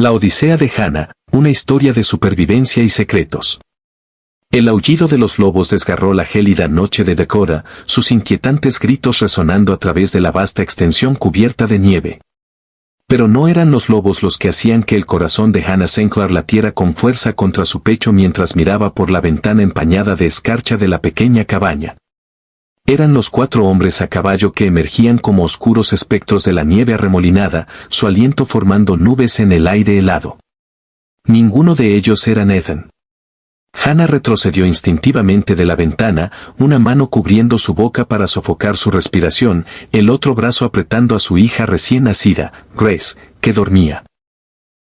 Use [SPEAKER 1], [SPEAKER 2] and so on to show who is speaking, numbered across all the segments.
[SPEAKER 1] La Odisea de Hannah, una historia de supervivencia y secretos. El aullido de los lobos desgarró la gélida noche de Dakota, sus inquietantes gritos resonando a través de la vasta extensión cubierta de nieve. Pero no eran los lobos los que hacían que el corazón de Hannah Sinclair latiera con fuerza contra su pecho mientras miraba por la ventana empañada de escarcha de la pequeña cabaña. Eran los 4 hombres a caballo que emergían como oscuros espectros de la nieve arremolinada, su aliento formando nubes en el aire helado. Ninguno de ellos era Nathan. Hannah retrocedió instintivamente de la ventana, una mano cubriendo su boca para sofocar su respiración, el otro brazo apretando a su hija recién nacida, Grace, que dormía.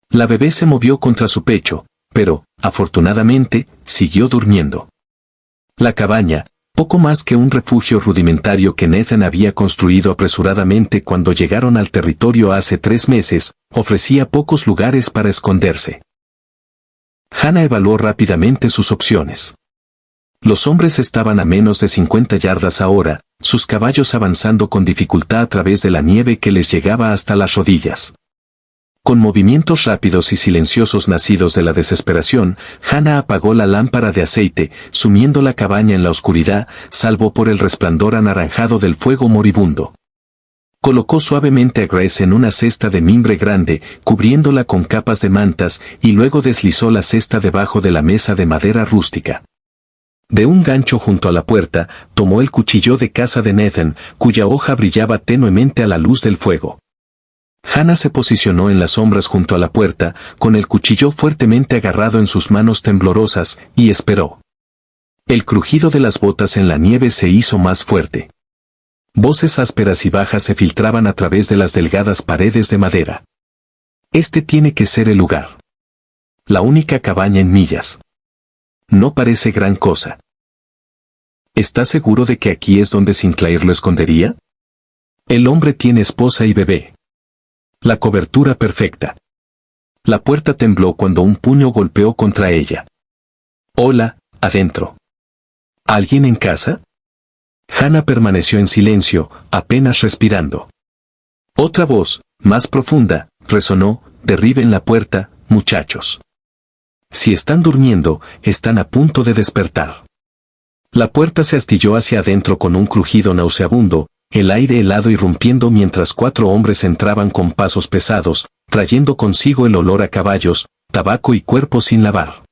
[SPEAKER 1] La bebé se movió contra su pecho, pero, afortunadamente, siguió durmiendo. La cabaña, poco más que un refugio rudimentario que Nathan había construido apresuradamente cuando llegaron al territorio hace 3 meses, ofrecía pocos lugares para esconderse. Hannah evaluó rápidamente sus opciones. Los hombres estaban a menos de 50 yardas ahora, sus caballos avanzando con dificultad a través de la nieve que les llegaba hasta las rodillas. Con movimientos rápidos y silenciosos nacidos de la desesperación, Hannah apagó la lámpara de aceite, sumiendo la cabaña en la oscuridad, salvo por el resplandor anaranjado del fuego moribundo. Colocó suavemente a Grace en una cesta de mimbre grande, cubriéndola con capas de mantas, y luego deslizó la cesta debajo de la mesa de madera rústica. De un gancho junto a la puerta, tomó el cuchillo de caza de Nathan, cuya hoja brillaba tenuemente a la luz del fuego. Hannah se posicionó en las sombras junto a la puerta, con el cuchillo fuertemente agarrado en sus manos temblorosas, y esperó. El crujido de las botas en la nieve se hizo más fuerte. Voces ásperas y bajas se filtraban a través de las delgadas paredes de madera. Este tiene que ser el lugar. La única cabaña en millas. No parece gran cosa. ¿Estás seguro de que aquí es donde Sinclair lo escondería? El hombre tiene esposa y bebé. La cobertura perfecta. La puerta tembló cuando un puño golpeó contra ella. Hola, adentro. ¿Alguien en casa? Hannah permaneció en silencio, apenas respirando. Otra voz, más profunda, resonó: derriben la puerta, muchachos. Si están durmiendo, están a punto de despertar. La puerta se astilló hacia adentro con un crujido nauseabundo, el aire helado irrumpiendo mientras 4 hombres entraban con pasos pesados, trayendo consigo el olor a caballos, tabaco y cuerpos sin lavar.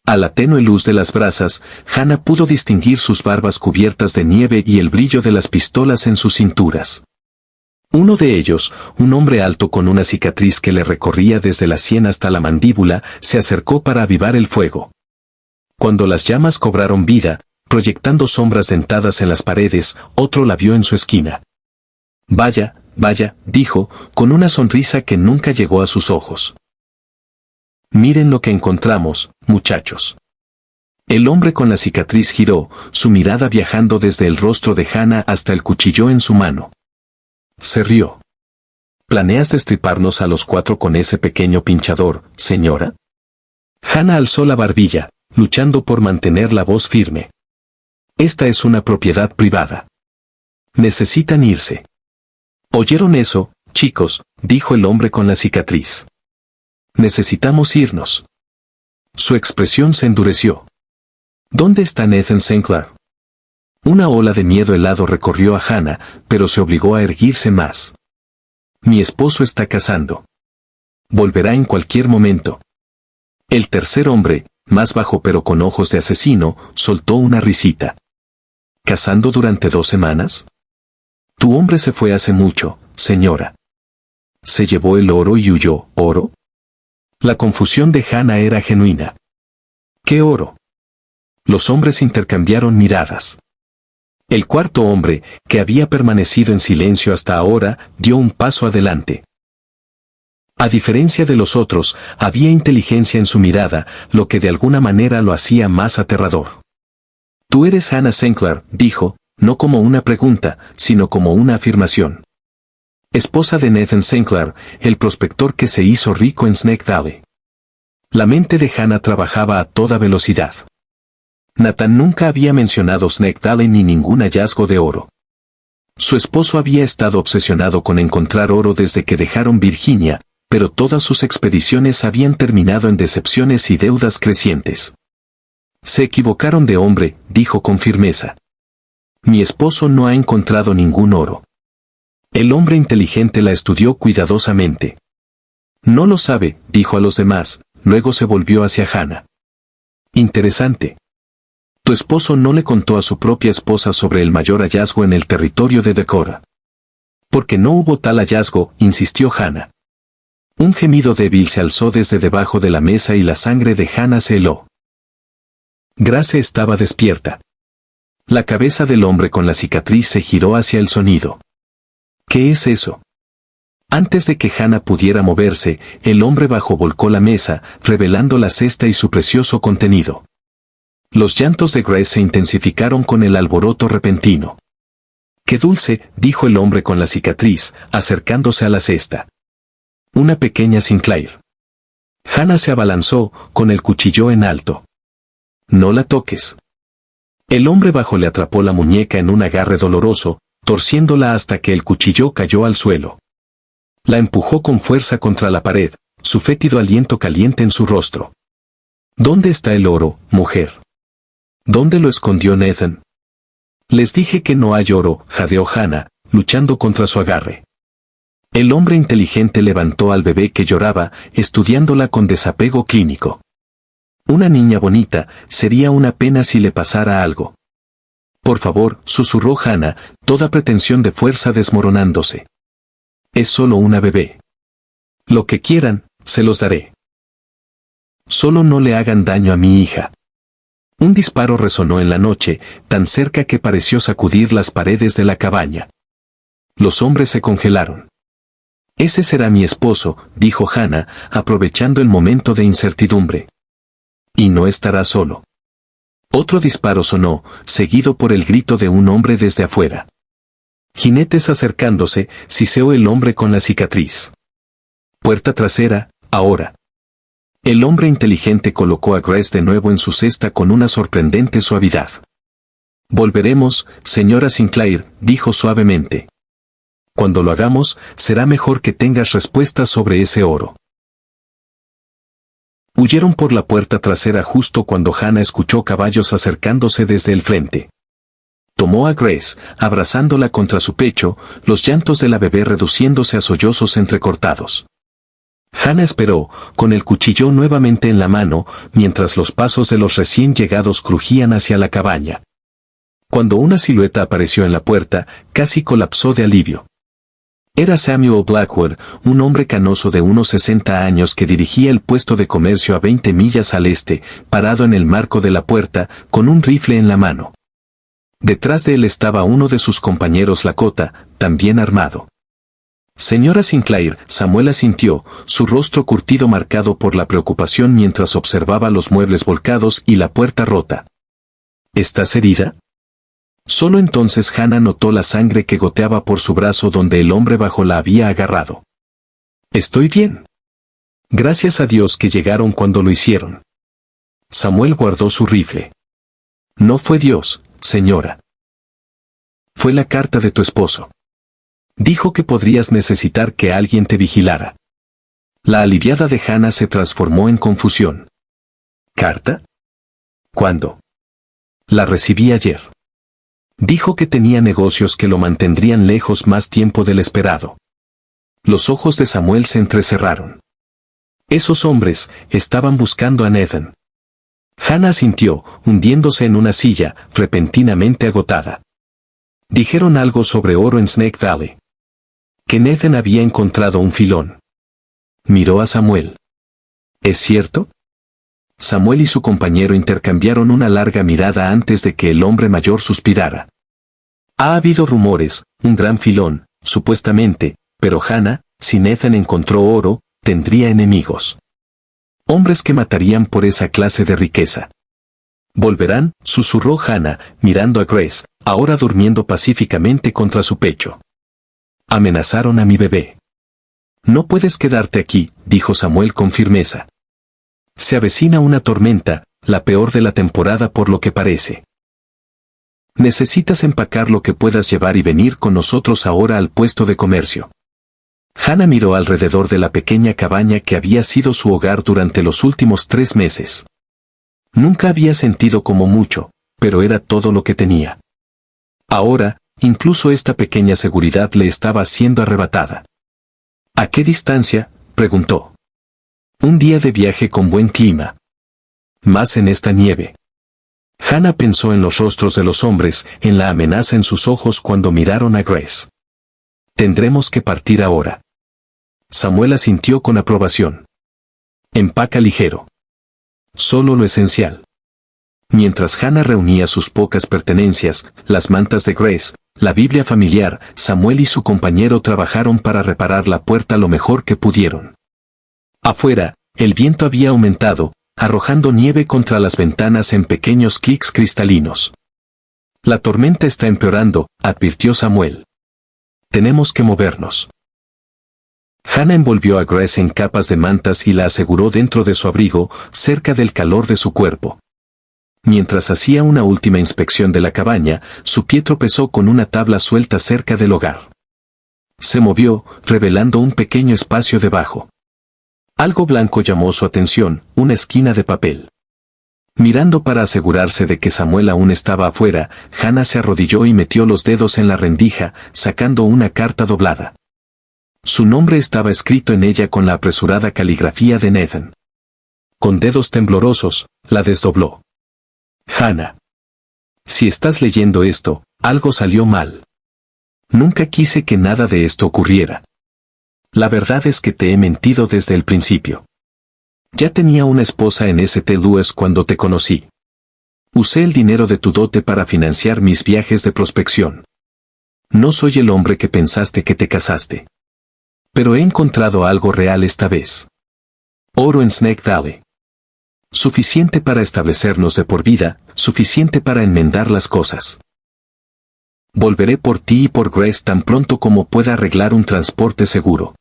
[SPEAKER 1] A la tenue luz de las brasas, Hannah pudo distinguir sus barbas cubiertas de nieve y el brillo de las pistolas en sus cinturas. Uno de ellos, un hombre alto con una cicatriz que le recorría desde la sien hasta la mandíbula, se acercó para avivar el fuego. Cuando las llamas cobraron vida, proyectando sombras dentadas en las paredes, otro la vio en su esquina. Vaya, vaya, dijo, con una sonrisa que nunca llegó a sus ojos. Miren lo que encontramos, muchachos. El hombre con la cicatriz giró, su mirada viajando desde el rostro de Hannah hasta el cuchillo en su mano. Se rió. ¿Planeas destriparnos a los 4 con ese pequeño pinchador, señora? Hannah alzó la barbilla, luchando por mantener la voz firme. Esta es una propiedad privada. Necesitan irse. ¿Oyeron eso, chicos?, dijo el hombre con la cicatriz. Necesitamos irnos. Su expresión se endureció. ¿Dónde está Nathan Sinclair? Una ola de miedo helado recorrió a Hannah, pero se obligó a erguirse más. Mi esposo está cazando. Volverá en cualquier momento. El tercer hombre, más bajo pero con ojos de asesino, soltó una risita. ¿Cazando durante 2 semanas? Tu hombre se fue hace mucho, señora. Se llevó el oro y huyó. ¿Oro? La confusión de Hannah era genuina. ¿Qué oro? Los hombres intercambiaron miradas. El cuarto hombre, que había permanecido en silencio hasta ahora, dio un paso adelante. A diferencia de los otros, había inteligencia en su mirada, lo que de alguna manera lo hacía más aterrador. Tú eres Hannah Sinclair, dijo, no como una pregunta, sino como una afirmación. Esposa de Nathan Sinclair, el prospector que se hizo rico en Snake Valley. La mente de Hannah trabajaba a toda velocidad. Nathan nunca había mencionado Snake Valley ni ningún hallazgo de oro. Su esposo había estado obsesionado con encontrar oro desde que dejaron Virginia, pero todas sus expediciones habían terminado en decepciones y deudas crecientes. Se equivocaron de hombre, dijo con firmeza. Mi esposo no ha encontrado ningún oro. El hombre inteligente la estudió cuidadosamente. No lo sabe, dijo a los demás, luego se volvió hacia Hannah. Interesante. Tu esposo no le contó a su propia esposa sobre el mayor hallazgo en el territorio de Dakota. Porque no hubo tal hallazgo, insistió Hannah. Un gemido débil se alzó desde debajo de la mesa y la sangre de Hannah se heló. Grace estaba despierta. La cabeza del hombre con la cicatriz se giró hacia el sonido. ¿Qué es eso? Antes de que Hannah pudiera moverse, el hombre bajo volcó la mesa, revelando la cesta y su precioso contenido. Los llantos de Grace se intensificaron con el alboroto repentino. ¡Qué dulce!, dijo el hombre con la cicatriz, acercándose a la cesta. Una pequeña Sinclair. Hannah se abalanzó, con el cuchillo en alto. No la toques. El hombre bajo le atrapó la muñeca en un agarre doloroso, torciéndola hasta que el cuchillo cayó al suelo. La empujó con fuerza contra la pared, su fétido aliento caliente en su rostro. ¿Dónde está el oro, mujer? ¿Dónde lo escondió Nathan? Les dije que no hay oro, jadeó Hannah, luchando contra su agarre. El hombre inteligente levantó al bebé que lloraba, estudiándola con desapego clínico. Una niña bonita, sería una pena si le pasara algo. Por favor, susurró Hannah, toda pretensión de fuerza desmoronándose. Es solo una bebé. Lo que quieran, se los daré. Solo no le hagan daño a mi hija. Un disparo resonó en la noche, tan cerca que pareció sacudir las paredes de la cabaña. Los hombres se congelaron. Ese será mi esposo, dijo Hannah, aprovechando el momento de incertidumbre. Y no estará solo. Otro disparo sonó, seguido por el grito de un hombre desde afuera. Jinetes acercándose, siseó el hombre con la cicatriz. Puerta trasera, ahora. El hombre inteligente colocó a Grace de nuevo en su cesta con una sorprendente suavidad. Volveremos, señora Sinclair, dijo suavemente. Cuando lo hagamos, será mejor que tengas respuestas sobre ese oro. Huyeron por la puerta trasera justo cuando Hannah escuchó caballos acercándose desde el frente. Tomó a Grace, abrazándola contra su pecho, los llantos de la bebé reduciéndose a sollozos entrecortados. Hannah esperó, con el cuchillo nuevamente en la mano, mientras los pasos de los recién llegados crujían hacia la cabaña. Cuando una silueta apareció en la puerta, casi colapsó de alivio. Era Samuel Blackwood, un hombre canoso de unos 60 años que dirigía el puesto de comercio a 20 millas al este, parado en el marco de la puerta, con un rifle en la mano. Detrás de él estaba uno de sus compañeros Lakota, también armado. Señora Sinclair, Samuel asintió, su rostro curtido marcado por la preocupación mientras observaba los muebles volcados y la puerta rota. ¿Estás herida? Solo entonces Hannah notó la sangre que goteaba por su brazo donde el hombre bajo la había agarrado. Estoy bien. Gracias a Dios que llegaron cuando lo hicieron. Samuel guardó su rifle. No fue Dios, señora. Fue la carta de tu esposo. Dijo que podrías necesitar que alguien te vigilara. La aliviada de Hannah se transformó en confusión. ¿Carta? ¿Cuándo? La recibí ayer. Dijo que tenía negocios que lo mantendrían lejos más tiempo del esperado. Los ojos de Samuel se entrecerraron. Esos hombres estaban buscando a Nathan. Hannah asintió, hundiéndose en una silla, repentinamente agotada. Dijeron algo sobre oro en Snake Valley. Que Nathan había encontrado un filón. Miró a Samuel. ¿Es cierto? Samuel y su compañero intercambiaron una larga mirada antes de que el hombre mayor suspirara. Ha habido rumores, un gran filón, supuestamente, pero Hannah, si Nathan encontró oro, tendría enemigos. Hombres que matarían por esa clase de riqueza. Volverán, susurró Hannah, mirando a Grace, ahora durmiendo pacíficamente contra su pecho. Amenazaron a mi bebé. No puedes quedarte aquí, dijo Samuel con firmeza. Se avecina una tormenta, la peor de la temporada por lo que parece. Necesitas empacar lo que puedas llevar y venir con nosotros ahora al puesto de comercio. Hannah miró alrededor de la pequeña cabaña que había sido su hogar durante los últimos 3 meses. Nunca había sentido como mucho, pero era todo lo que tenía. Ahora, incluso esta pequeña seguridad le estaba siendo arrebatada. ¿A qué distancia?, preguntó. Un día de viaje con buen clima. Más en esta nieve. Hannah pensó en los rostros de los hombres, en la amenaza en sus ojos cuando miraron a Grace. Tendremos que partir ahora. Samuel asintió con aprobación. Empaca ligero. Solo lo esencial. Mientras Hannah reunía sus pocas pertenencias, las mantas de Grace, la Biblia familiar, Samuel y su compañero trabajaron para reparar la puerta lo mejor que pudieron. Afuera, el viento había aumentado, arrojando nieve contra las ventanas en pequeños clics cristalinos. La tormenta está empeorando, advirtió Samuel. Tenemos que movernos. Hannah envolvió a Grace en capas de mantas y la aseguró dentro de su abrigo, cerca del calor de su cuerpo. Mientras hacía una última inspección de la cabaña, su pie tropezó con una tabla suelta cerca del hogar. Se movió, revelando un pequeño espacio debajo. Algo blanco llamó su atención, una esquina de papel. Mirando para asegurarse de que Samuel aún estaba afuera, Hannah se arrodilló y metió los dedos en la rendija, sacando una carta doblada. Su nombre estaba escrito en ella con la apresurada caligrafía de Nathan. Con dedos temblorosos, la desdobló. Hannah. Si estás leyendo esto, algo salió mal. Nunca quise que nada de esto ocurriera. La verdad es que te he mentido desde el principio. Ya tenía una esposa en St. Louis cuando te conocí. Usé el dinero de tu dote para financiar mis viajes de prospección. No soy el hombre que pensaste que te casaste. Pero he encontrado algo real esta vez. Oro en Snake Valley. Suficiente para establecernos de por vida, suficiente para enmendar las cosas. Volveré por ti y por Grace tan pronto como pueda arreglar un transporte seguro.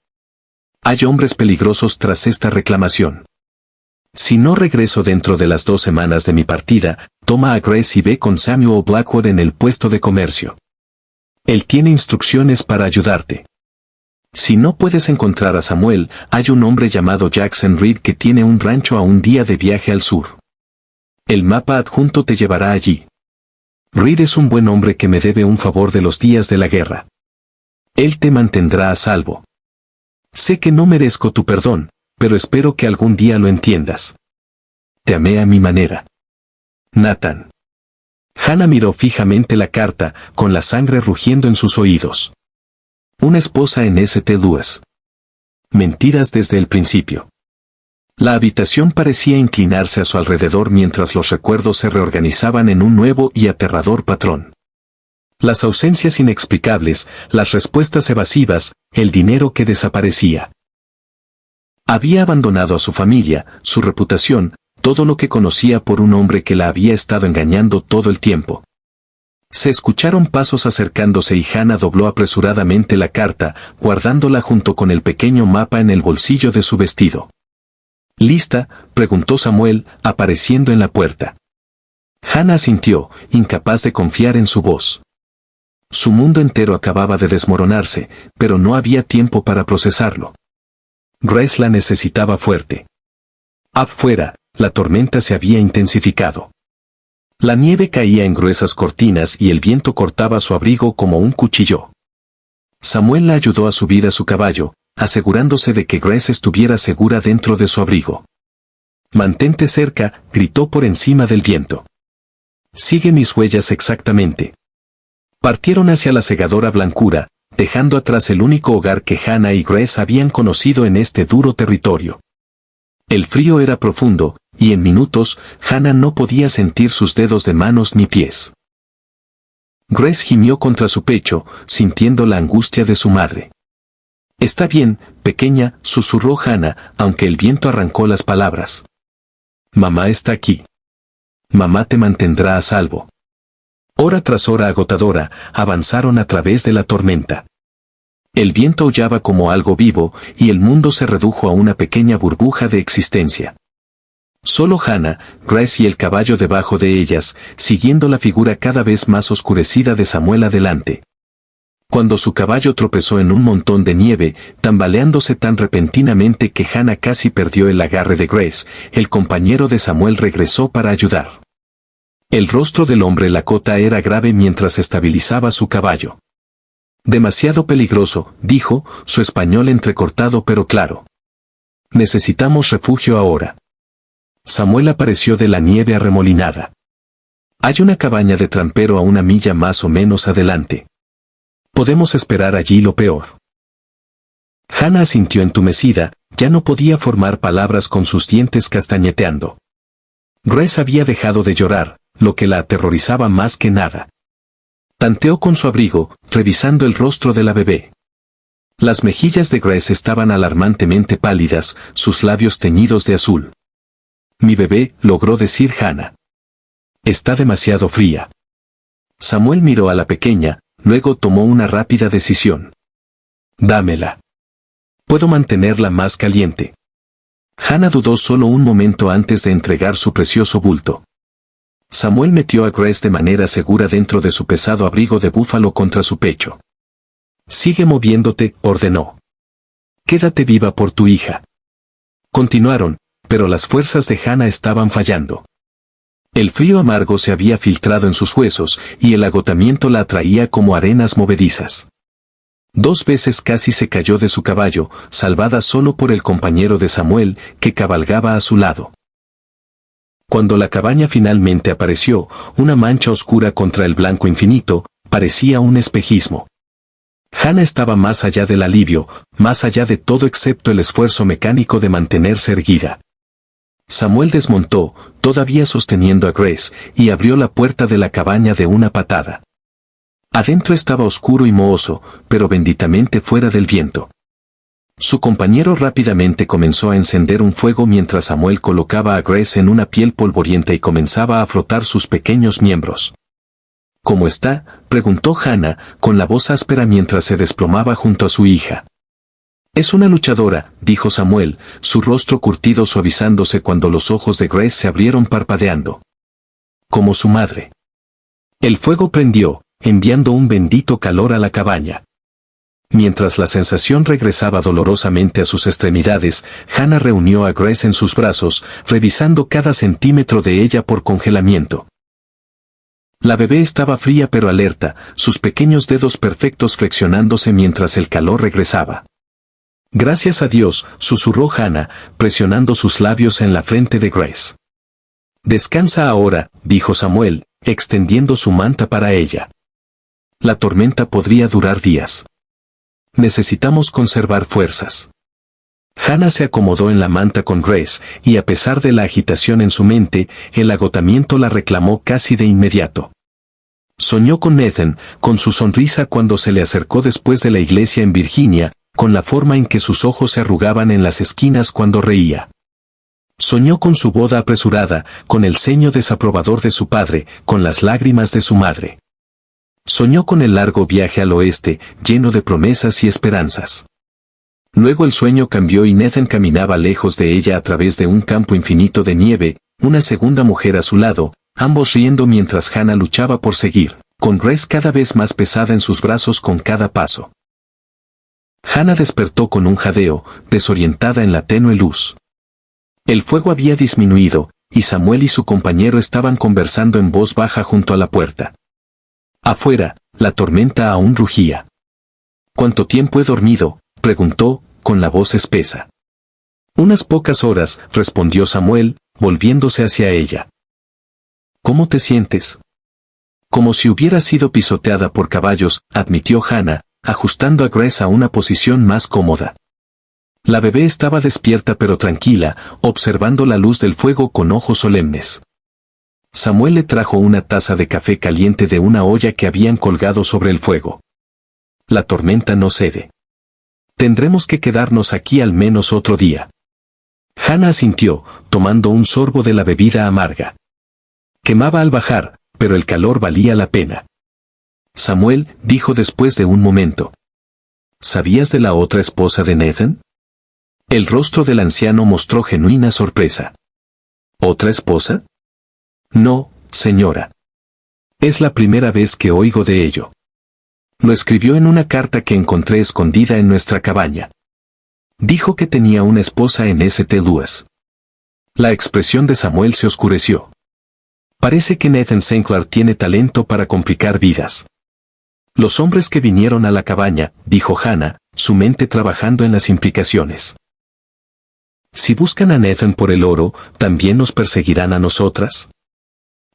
[SPEAKER 1] Hay hombres peligrosos tras esta reclamación. Si no regreso dentro de las 2 semanas de mi partida, toma a Grace y ve con Samuel Blackwood en el puesto de comercio. Él tiene instrucciones para ayudarte. Si no puedes encontrar a Samuel, hay un hombre llamado Jackson Reed que tiene un rancho a un día de viaje al sur. El mapa adjunto te llevará allí. Reed es un buen hombre que me debe un favor de los días de la guerra. Él te mantendrá a salvo. Sé que no merezco tu perdón, pero espero que algún día lo entiendas. Te amé a mi manera. Nathan. Hannah miró fijamente la carta, con la sangre rugiendo en sus oídos. Una esposa en St. Louis. Mentiras desde el principio. La habitación parecía inclinarse a su alrededor mientras los recuerdos se reorganizaban en un nuevo y aterrador patrón. Las ausencias inexplicables, las respuestas evasivas, el dinero que desaparecía. Había abandonado a su familia, su reputación, todo lo que conocía por un hombre que la había estado engañando todo el tiempo. Se escucharon pasos acercándose y Hannah dobló apresuradamente la carta, guardándola junto con el pequeño mapa en el bolsillo de su vestido. ¿Lista?, preguntó Samuel, apareciendo en la puerta. Hannah asintió, incapaz de confiar en su voz. Su mundo entero acababa de desmoronarse, pero no había tiempo para procesarlo. Grace la necesitaba fuerte. Afuera, la tormenta se había intensificado. La nieve caía en gruesas cortinas y el viento cortaba su abrigo como un cuchillo. Samuel la ayudó a subir a su caballo, asegurándose de que Grace estuviera segura dentro de su abrigo. «Mantente cerca», gritó por encima del viento. «Sigue mis huellas exactamente». Partieron hacia la cegadora blancura, dejando atrás el único hogar que Hannah y Grace habían conocido en este duro territorio. El frío era profundo, y en minutos, Hannah no podía sentir sus dedos de manos ni pies. Grace gimió contra su pecho, sintiendo la angustia de su madre. «Está bien, pequeña», susurró Hannah, aunque el viento arrancó las palabras. «Mamá está aquí. Mamá te mantendrá a salvo». Hora tras hora agotadora, avanzaron a través de la tormenta. El viento aullaba como algo vivo, y el mundo se redujo a una pequeña burbuja de existencia. Solo Hannah, Grace y el caballo debajo de ellas, siguiendo la figura cada vez más oscurecida de Samuel adelante. Cuando su caballo tropezó en un montón de nieve, tambaleándose tan repentinamente que Hannah casi perdió el agarre de Grace, el compañero de Samuel regresó para ayudar. El rostro del hombre Lakota era grave mientras estabilizaba su caballo. Demasiado peligroso, dijo, su español entrecortado pero claro. Necesitamos refugio ahora. Samuel apareció de la nieve arremolinada. Hay una cabaña de trampero a 1 milla más o menos adelante. Podemos esperar allí lo peor. Hannah asintió entumecida, ya no podía formar palabras con sus dientes castañeteando. Grace había dejado de llorar, lo que la aterrorizaba más que nada. Tanteó con su abrigo, revisando el rostro de la bebé. Las mejillas de Grace estaban alarmantemente pálidas, sus labios teñidos de azul. Mi bebé, logró decir Hannah. Está demasiado fría. Samuel miró a la pequeña, luego tomó una rápida decisión. Dámela. Puedo mantenerla más caliente. Hannah dudó solo un momento antes de entregar su precioso bulto. Samuel metió a Grace de manera segura dentro de su pesado abrigo de búfalo contra su pecho. Sigue moviéndote, ordenó. Quédate viva por tu hija. Continuaron, pero las fuerzas de Hannah estaban fallando. El frío amargo se había filtrado en sus huesos y el agotamiento la atraía como arenas movedizas. 2 veces casi se cayó de su caballo, salvada solo por el compañero de Samuel, que cabalgaba a su lado. Cuando la cabaña finalmente apareció, una mancha oscura contra el blanco infinito, parecía un espejismo. Hannah estaba más allá del alivio, más allá de todo excepto el esfuerzo mecánico de mantenerse erguida. Samuel desmontó, todavía sosteniendo a Grace, y abrió la puerta de la cabaña de una patada. Adentro estaba oscuro y mohoso, pero benditamente fuera del viento. Su compañero rápidamente comenzó a encender un fuego mientras Samuel colocaba a Grace en una piel polvorienta y comenzaba a frotar sus pequeños miembros. ¿Cómo está?, preguntó Hannah, con la voz áspera mientras se desplomaba junto a su hija. Es una luchadora, dijo Samuel, su rostro curtido suavizándose cuando los ojos de Grace se abrieron parpadeando. Como su madre. El fuego prendió, enviando un bendito calor a la cabaña. Mientras la sensación regresaba dolorosamente a sus extremidades, Hannah reunió a Grace en sus brazos, revisando cada centímetro de ella por congelamiento. La bebé estaba fría pero alerta, sus pequeños dedos perfectos flexionándose mientras el calor regresaba. Gracias a Dios, susurró Hannah, presionando sus labios en la frente de Grace. Descansa ahora, dijo Samuel, extendiendo su manta para ella. La tormenta podría durar días. Necesitamos conservar fuerzas. Hannah se acomodó en la manta con Grace, y a pesar de la agitación en su mente, el agotamiento la reclamó casi de inmediato. Soñó con Nathan, con su sonrisa cuando se le acercó después de la iglesia en Virginia, con la forma en que sus ojos se arrugaban en las esquinas cuando reía. Soñó con su boda apresurada, con el ceño desaprobador de su padre, con las lágrimas de su madre. Soñó con el largo viaje al oeste, lleno de promesas y esperanzas. Luego el sueño cambió y Nathan caminaba lejos de ella a través de un campo infinito de nieve, una segunda mujer a su lado, ambos riendo mientras Hannah luchaba por seguir, con Grace cada vez más pesada en sus brazos con cada paso. Hannah despertó con un jadeo, desorientada en la tenue luz. El fuego había disminuido, y Samuel y su compañero estaban conversando en voz baja junto a la puerta. Afuera, la tormenta aún rugía. ¿Cuánto tiempo he dormido?, preguntó, con la voz espesa. Unas pocas horas, respondió Samuel, volviéndose hacia ella. ¿Cómo te sientes? Como si hubiera sido pisoteada por caballos, admitió Hannah, ajustando a Grace a una posición más cómoda. La bebé estaba despierta pero tranquila, observando la luz del fuego con ojos solemnes. Samuel le trajo una taza de café caliente de una olla que habían colgado sobre el fuego. La tormenta no cede. Tendremos que quedarnos aquí al menos otro día. Hannah asintió, tomando un sorbo de la bebida amarga. Quemaba al bajar, pero el calor valía la pena. Samuel, dijo después de un momento. ¿Sabías de la otra esposa de Nathan? El rostro del anciano mostró genuina sorpresa. ¿Otra esposa? No, señora. Es la primera vez que oigo de ello. Lo escribió en una carta que encontré escondida en nuestra cabaña. Dijo que tenía una esposa en St. Louis. La expresión de Samuel se oscureció. Parece que Nathan Sinclair tiene talento para complicar vidas. Los hombres que vinieron a la cabaña, dijo Hannah, su mente trabajando en las implicaciones. Si buscan a Nathan por el oro, ¿también nos perseguirán a nosotras?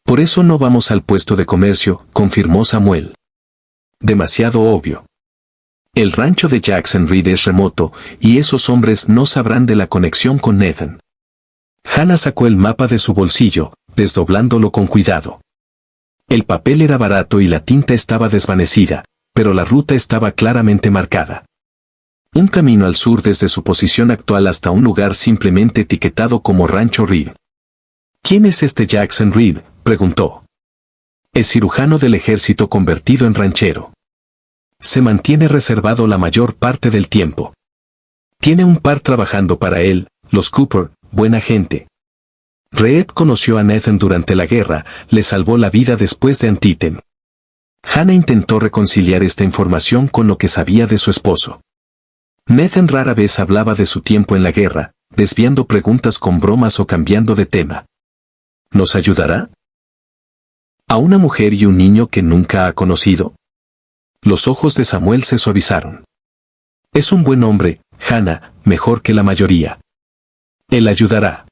[SPEAKER 1] Por eso no vamos al puesto de comercio, confirmó Samuel. Demasiado obvio. El rancho de Jackson Reed es remoto, y esos hombres no sabrán de la conexión con Nathan. Hannah sacó el mapa de su bolsillo, desdoblándolo con cuidado. El papel era barato y la tinta estaba desvanecida, pero la ruta estaba claramente marcada. Un camino al sur desde su posición actual hasta un lugar simplemente etiquetado como Rancho Reed. ¿Quién es este Jackson Reed?, preguntó. Es cirujano del ejército convertido en ranchero. Se mantiene reservado la mayor parte del tiempo. Tiene un par trabajando para él, los Cooper, buena gente. Reed conoció a Nathan durante la guerra, le salvó la vida después de Antietam. Hannah intentó reconciliar esta información con lo que sabía de su esposo. Nathan rara vez hablaba de su tiempo en la guerra, desviando preguntas con bromas o cambiando de tema. ¿Nos ayudará? ¿A una mujer y un niño que nunca ha conocido? Los ojos de Samuel se suavizaron. Es un buen hombre, Hannah, mejor que la mayoría. Él ayudará.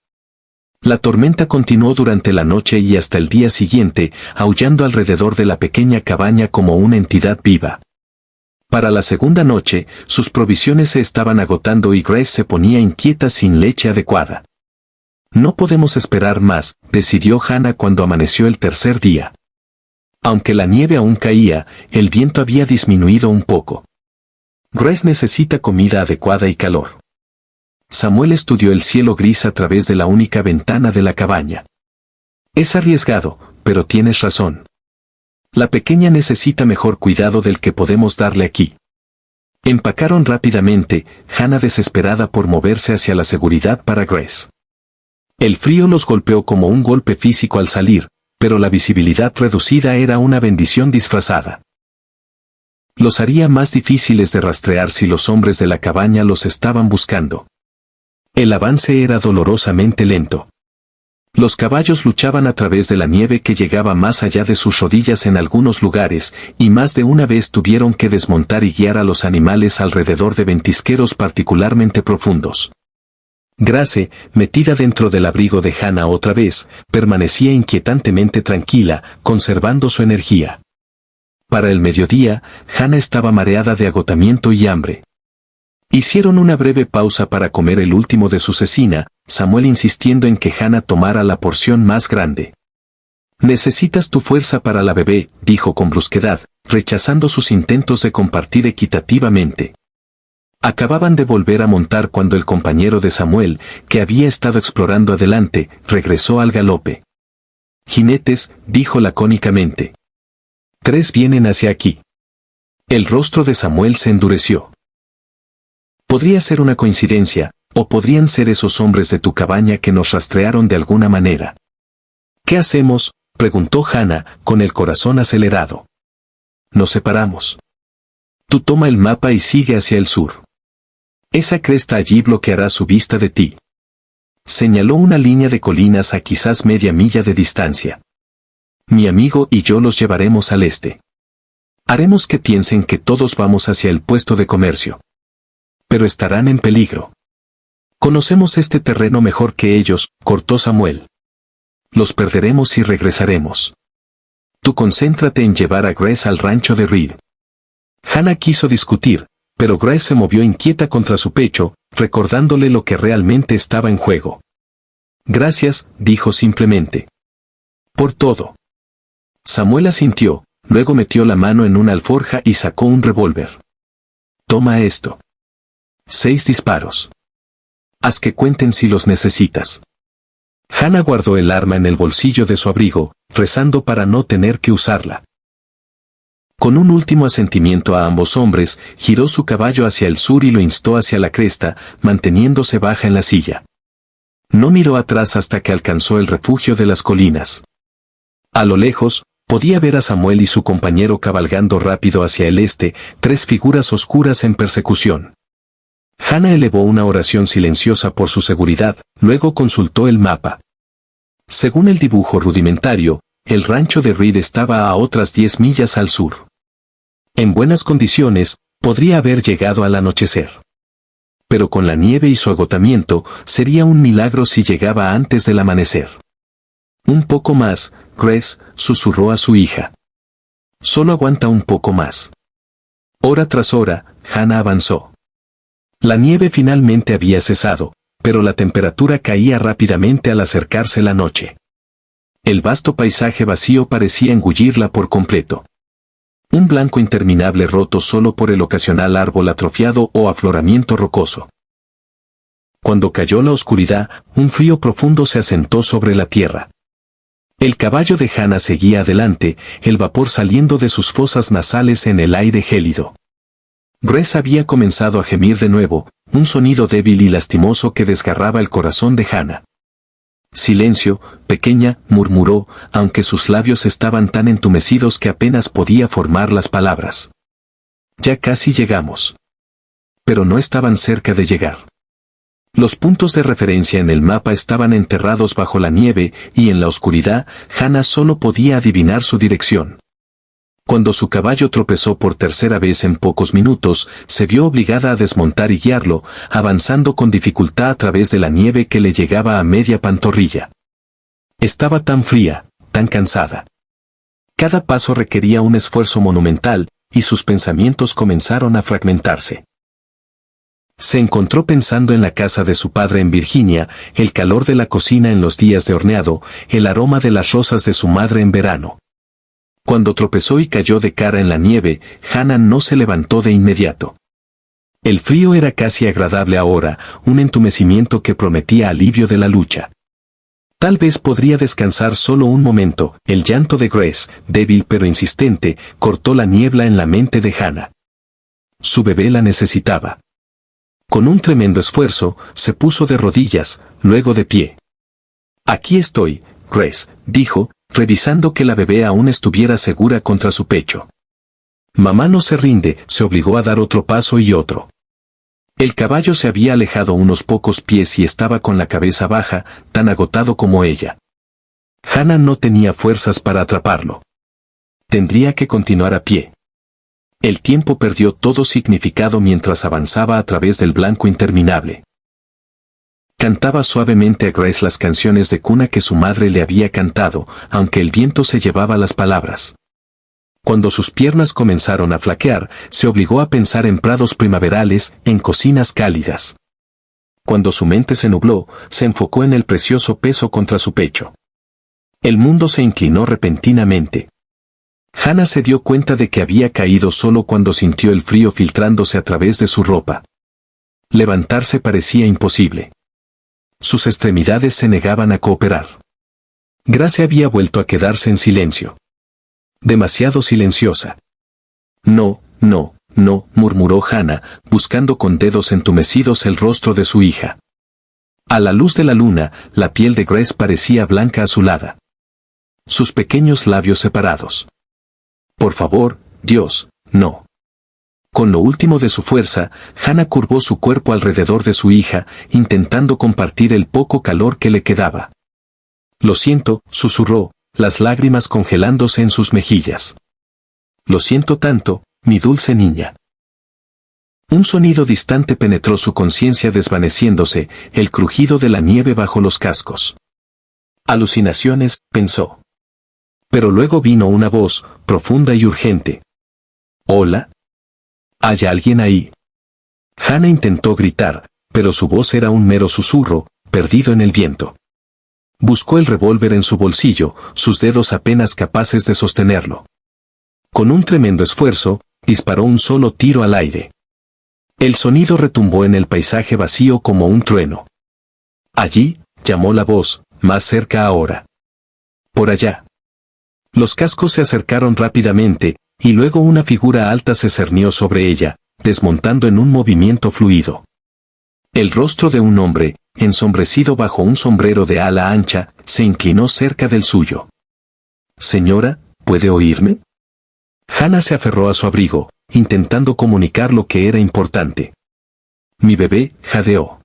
[SPEAKER 1] La tormenta continuó durante la noche y hasta el día siguiente, aullando alrededor de la pequeña cabaña como una entidad viva. Para la segunda noche, sus provisiones se estaban agotando y Grace se ponía inquieta sin leche adecuada. No podemos esperar más, decidió Hannah cuando amaneció el tercer día. Aunque la nieve aún caía, el viento había disminuido un poco. Grace necesita comida adecuada y calor. Samuel estudió el cielo gris a través de la única ventana de la cabaña. Es arriesgado, pero tienes razón. La pequeña necesita mejor cuidado del que podemos darle aquí. Empacaron rápidamente, Hannah desesperada por moverse hacia la seguridad para Grace. El frío los golpeó como un golpe físico al salir, pero la visibilidad reducida era una bendición disfrazada. Los haría más difíciles de rastrear si los hombres de la cabaña los estaban buscando. El avance era dolorosamente lento. Los caballos luchaban a través de la nieve que llegaba más allá de sus rodillas en algunos lugares, y más de una vez tuvieron que desmontar y guiar a los animales alrededor de ventisqueros particularmente profundos. Grace, metida dentro del abrigo de Hannah otra vez, permanecía inquietantemente tranquila, conservando su energía. Para el mediodía, Hannah estaba mareada de agotamiento y hambre. Hicieron una breve pausa para comer el último de su cecina, Samuel insistiendo en que Hannah tomara la porción más grande. Necesitas tu fuerza para la bebé, dijo con brusquedad, rechazando sus intentos de compartir equitativamente. Acababan de volver a montar cuando el compañero de Samuel, que había estado explorando adelante, regresó al galope. Jinetes, dijo lacónicamente. 3 vienen hacia aquí. El rostro de Samuel se endureció. Podría ser una coincidencia, o podrían ser esos hombres de tu cabaña que nos rastrearon de alguna manera. ¿Qué hacemos?, preguntó Hannah, con el corazón acelerado. Nos separamos. Tú toma el mapa y sigue hacia el sur. Esa cresta allí bloqueará su vista de ti. Señaló una línea de colinas a quizás media milla de distancia. Mi amigo y yo los llevaremos al este. Haremos que piensen que todos vamos hacia el puesto de comercio. Pero estarán en peligro. Conocemos este terreno mejor que ellos, cortó Samuel. Los perderemos y regresaremos. Tú concéntrate en llevar a Grace al rancho de Reed. Hannah quiso discutir, pero Grace se movió inquieta contra su pecho, recordándole lo que realmente estaba en juego. Gracias, dijo simplemente. Por todo. Samuel asintió, luego metió la mano en una alforja y sacó un revólver. Toma esto. 6 disparos. Haz que cuenten si los necesitas. Hannah guardó el arma en el bolsillo de su abrigo, rezando para no tener que usarla. Con un último asentimiento a ambos hombres, giró su caballo hacia el sur y lo instó hacia la cresta, manteniéndose baja en la silla. No miró atrás hasta que alcanzó el refugio de las colinas. A lo lejos, Podía ver a Samuel y su compañero cabalgando rápido hacia el este, 3 figuras oscuras en persecución. Hannah elevó una oración silenciosa por su seguridad, luego consultó el mapa. Según el dibujo rudimentario, el rancho de Reed estaba a otras 10 millas al sur. En buenas condiciones, podría haber llegado al anochecer. Pero con la nieve y su agotamiento, sería un milagro si llegaba antes del amanecer. Un poco más, Grace, susurró a su hija. Solo aguanta un poco más. Hora tras hora, Hannah avanzó. La nieve finalmente había cesado, pero la temperatura caía rápidamente al acercarse la noche. El vasto paisaje vacío parecía engullirla por completo. Un blanco interminable roto solo por el ocasional árbol atrofiado o afloramiento rocoso. Cuando cayó la oscuridad, un frío profundo se asentó sobre la tierra. El caballo de Hannah seguía adelante, el vapor saliendo de sus fosas nasales en el aire gélido. Grace había comenzado a gemir de nuevo, un sonido débil y lastimoso que desgarraba el corazón de Hannah. Silencio, pequeña, murmuró, aunque sus labios estaban tan entumecidos que apenas podía formar las palabras. Ya casi llegamos. Pero no estaban cerca de llegar. Los puntos de referencia en el mapa estaban enterrados bajo la nieve, y en la oscuridad, Hannah solo podía adivinar su dirección. Cuando su caballo tropezó por tercera vez en pocos minutos, se vio obligada a desmontar y guiarlo, avanzando con dificultad a través de la nieve que le llegaba a media pantorrilla. Estaba tan fría, tan cansada. Cada paso requería un esfuerzo monumental, y sus pensamientos comenzaron a fragmentarse. Se encontró pensando en la casa de su padre en Virginia, el calor de la cocina en los días de horneado, el aroma de las rosas de su madre en verano. Cuando tropezó y cayó de cara en la nieve, Hannah no se levantó de inmediato. El frío era casi agradable ahora, un entumecimiento que prometía alivio de la lucha. Tal vez podría descansar solo un momento. El llanto de Grace, débil pero insistente, cortó la niebla en la mente de Hannah. Su bebé la necesitaba. Con un tremendo esfuerzo, se puso de rodillas, luego de pie. Aquí estoy, Grace, dijo, revisando que la bebé aún estuviera segura contra su pecho. Mamá no se rinde, se obligó a dar otro paso y otro. El caballo se había alejado unos pocos pies y estaba con la cabeza baja, tan agotado como ella. Hannah no tenía fuerzas para atraparlo. Tendría que continuar a pie. El tiempo perdió todo significado mientras avanzaba a través del blanco interminable. Cantaba suavemente a Grace las canciones de cuna que su madre le había cantado, aunque el viento se llevaba las palabras. Cuando sus piernas comenzaron a flaquear, se obligó a pensar en prados primaverales, en cocinas cálidas. Cuando su mente se nubló, se enfocó en el precioso peso contra su pecho. El mundo se inclinó repentinamente. Hannah se dio cuenta de que había caído solo cuando sintió el frío filtrándose a través de su ropa. Levantarse parecía imposible. Sus extremidades se negaban a cooperar. Grace había vuelto a quedarse en silencio. Demasiado silenciosa. No, no, no, murmuró Hannah, buscando con dedos entumecidos el rostro de su hija. A la luz de la luna, la piel de Grace parecía blanca azulada. Sus pequeños labios separados. Por favor, Dios, no. Con lo último de su fuerza, Hannah curvó su cuerpo alrededor de su hija, intentando compartir el poco calor que le quedaba. Lo siento, susurró, las lágrimas congelándose en sus mejillas. Lo siento tanto, mi dulce niña. Un sonido distante penetró su conciencia desvaneciéndose, el crujido de la nieve bajo los cascos. Alucinaciones, pensó. Pero luego vino una voz, profunda y urgente. ¿Hola? ¿Hay alguien ahí? Hannah intentó gritar, pero su voz era un mero susurro, perdido en el viento. Buscó el revólver en su bolsillo, sus dedos apenas capaces de sostenerlo. Con un tremendo esfuerzo, disparó un solo tiro al aire. El sonido retumbó en el paisaje vacío como un trueno. Allí, llamó la voz, más cerca ahora. Por allá. Los cascos se acercaron rápidamente, y luego una figura alta se cernió sobre ella, desmontando en un movimiento fluido. El rostro de un hombre, ensombrecido bajo un sombrero de ala ancha, se inclinó cerca del suyo. Señora, ¿puede oírme? Hannah se aferró a su abrigo, intentando comunicar lo que era importante. Mi bebé, jadeó.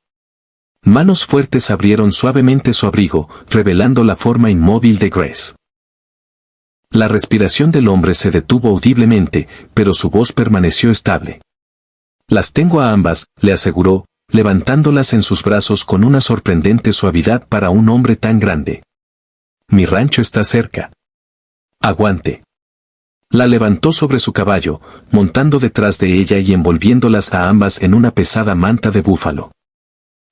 [SPEAKER 1] Manos fuertes abrieron suavemente su abrigo, revelando la forma inmóvil de Grace. La respiración del hombre se detuvo audiblemente, pero su voz permaneció estable. Las tengo a ambas, le aseguró, levantándolas en sus brazos con una sorprendente suavidad para un hombre tan grande. Mi rancho está cerca. Aguante. La levantó sobre su caballo, montando detrás de ella y envolviéndolas a ambas en una pesada manta de búfalo.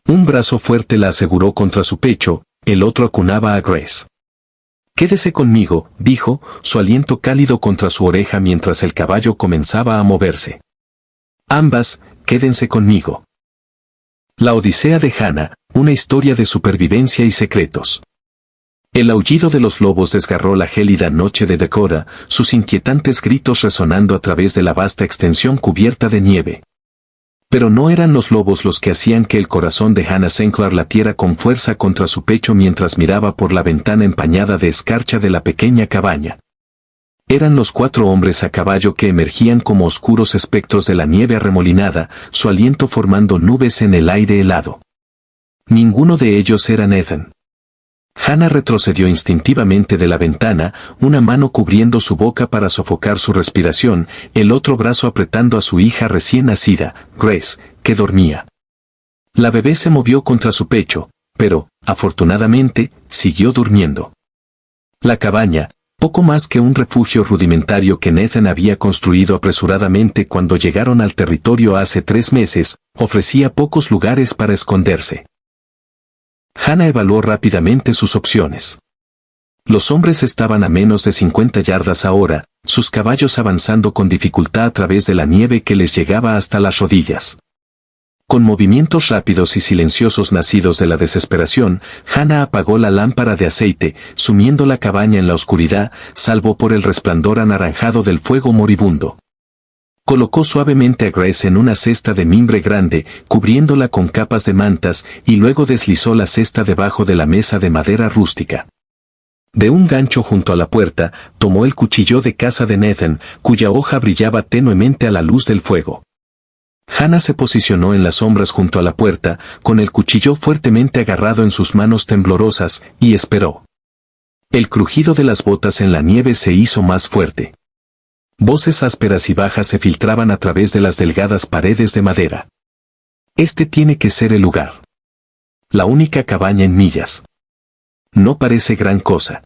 [SPEAKER 1] Un brazo fuerte la aseguró contra su pecho, el otro acunaba a Grace. Quédese conmigo, dijo, su aliento cálido contra su oreja mientras el caballo comenzaba a moverse. Ambas, quédense conmigo. La Odisea de Hannah, una historia de supervivencia y secretos. El aullido de los lobos desgarró la gélida noche de Dakota, sus inquietantes gritos resonando a través de la vasta extensión cubierta de nieve. Pero no eran los lobos los que hacían que el corazón de Hannah Sinclair latiera con fuerza contra su pecho mientras miraba por la ventana empañada de escarcha de la pequeña cabaña. Eran los 4 hombres a caballo que emergían como oscuros espectros de la nieve arremolinada, su aliento formando nubes en el aire helado. Ninguno de ellos era Nathan. Hannah retrocedió instintivamente de la ventana, una mano cubriendo su boca para sofocar su respiración, el otro brazo apretando a su hija recién nacida, Grace, que dormía. La bebé se movió contra su pecho, pero, afortunadamente, siguió durmiendo. La cabaña, poco más que un refugio rudimentario que Nathan había construido apresuradamente cuando llegaron al territorio hace 3 meses, ofrecía pocos lugares para esconderse. Hannah evaluó rápidamente sus opciones. Los hombres estaban a menos de 50 yardas ahora, sus caballos avanzando con dificultad a través de la nieve que les llegaba hasta las rodillas. Con movimientos rápidos y silenciosos nacidos de la desesperación, Hannah apagó la lámpara de aceite, sumiendo la cabaña en la oscuridad, salvo por el resplandor anaranjado del fuego moribundo. Colocó suavemente a Grace en una cesta de mimbre grande, cubriéndola con capas de mantas, y luego deslizó la cesta debajo de la mesa de madera rústica. De un gancho junto a la puerta, tomó el cuchillo de caza de Nathan, cuya hoja brillaba tenuemente a la luz del fuego. Hannah se posicionó en las sombras junto a la puerta, con el cuchillo fuertemente agarrado en sus manos temblorosas, y esperó. El crujido de las botas en la nieve se hizo más fuerte. Voces ásperas y bajas se filtraban a través de las delgadas paredes de madera. Este tiene que ser el lugar. La única cabaña en millas. No parece gran cosa.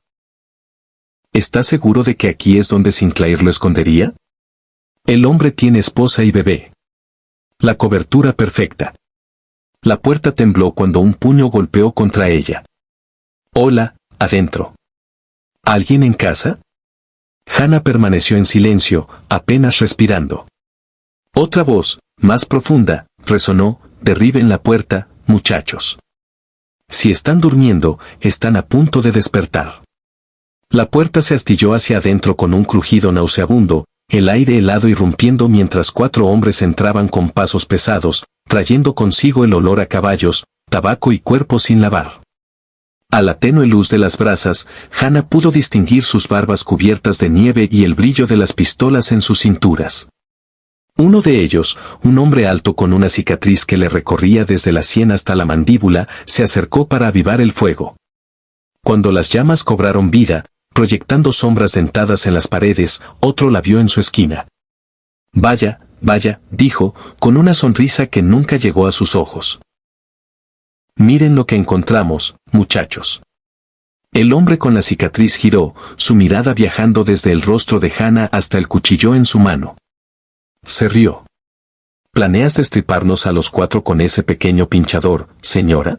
[SPEAKER 1] ¿Estás seguro de que aquí es donde Sinclair lo escondería? El hombre tiene esposa y bebé. La cobertura perfecta. La puerta tembló cuando un puño golpeó contra ella. Hola, adentro. ¿Alguien en casa? Hannah permaneció en silencio, apenas respirando. Otra voz, más profunda, resonó: derriben la puerta, muchachos. Si están durmiendo, están a punto de despertar. La puerta se astilló hacia adentro con un crujido nauseabundo, el aire helado irrumpiendo mientras 4 hombres entraban con pasos pesados, trayendo consigo el olor a caballos, tabaco y cuerpos sin lavar. A la tenue luz de las brasas, Hannah pudo distinguir sus barbas cubiertas de nieve y el brillo de las pistolas en sus cinturas. Uno de ellos, un hombre alto con una cicatriz que le recorría desde la sien hasta la mandíbula, se acercó para avivar el fuego. Cuando las llamas cobraron vida, proyectando sombras dentadas en las paredes, otro la vio en su esquina. Vaya, vaya, dijo, con una sonrisa que nunca llegó a sus ojos. Miren lo que encontramos, muchachos. El hombre con la cicatriz giró, su mirada viajando desde el rostro de Hannah hasta el cuchillo en su mano. Se rió. ¿Planeas destriparnos a los 4 con ese pequeño pinchador, señora?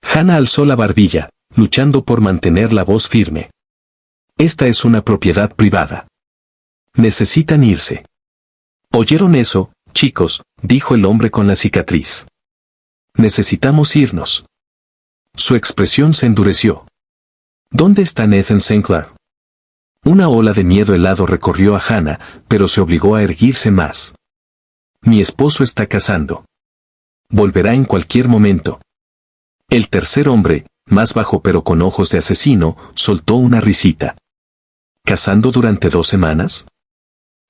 [SPEAKER 1] Hannah alzó la barbilla, luchando por mantener la voz firme. Esta es una propiedad privada. Necesitan irse. ¿Oyeron eso, chicos?, dijo el hombre con la cicatriz. Necesitamos irnos. Su expresión se endureció. ¿Dónde está Nathan Sinclair? Una ola de miedo helado recorrió a Hannah, pero se obligó a erguirse más. Mi esposo está cazando. Volverá en cualquier momento. El tercer hombre, más bajo pero con ojos de asesino, soltó una risita. ¿Cazando durante 2 semanas?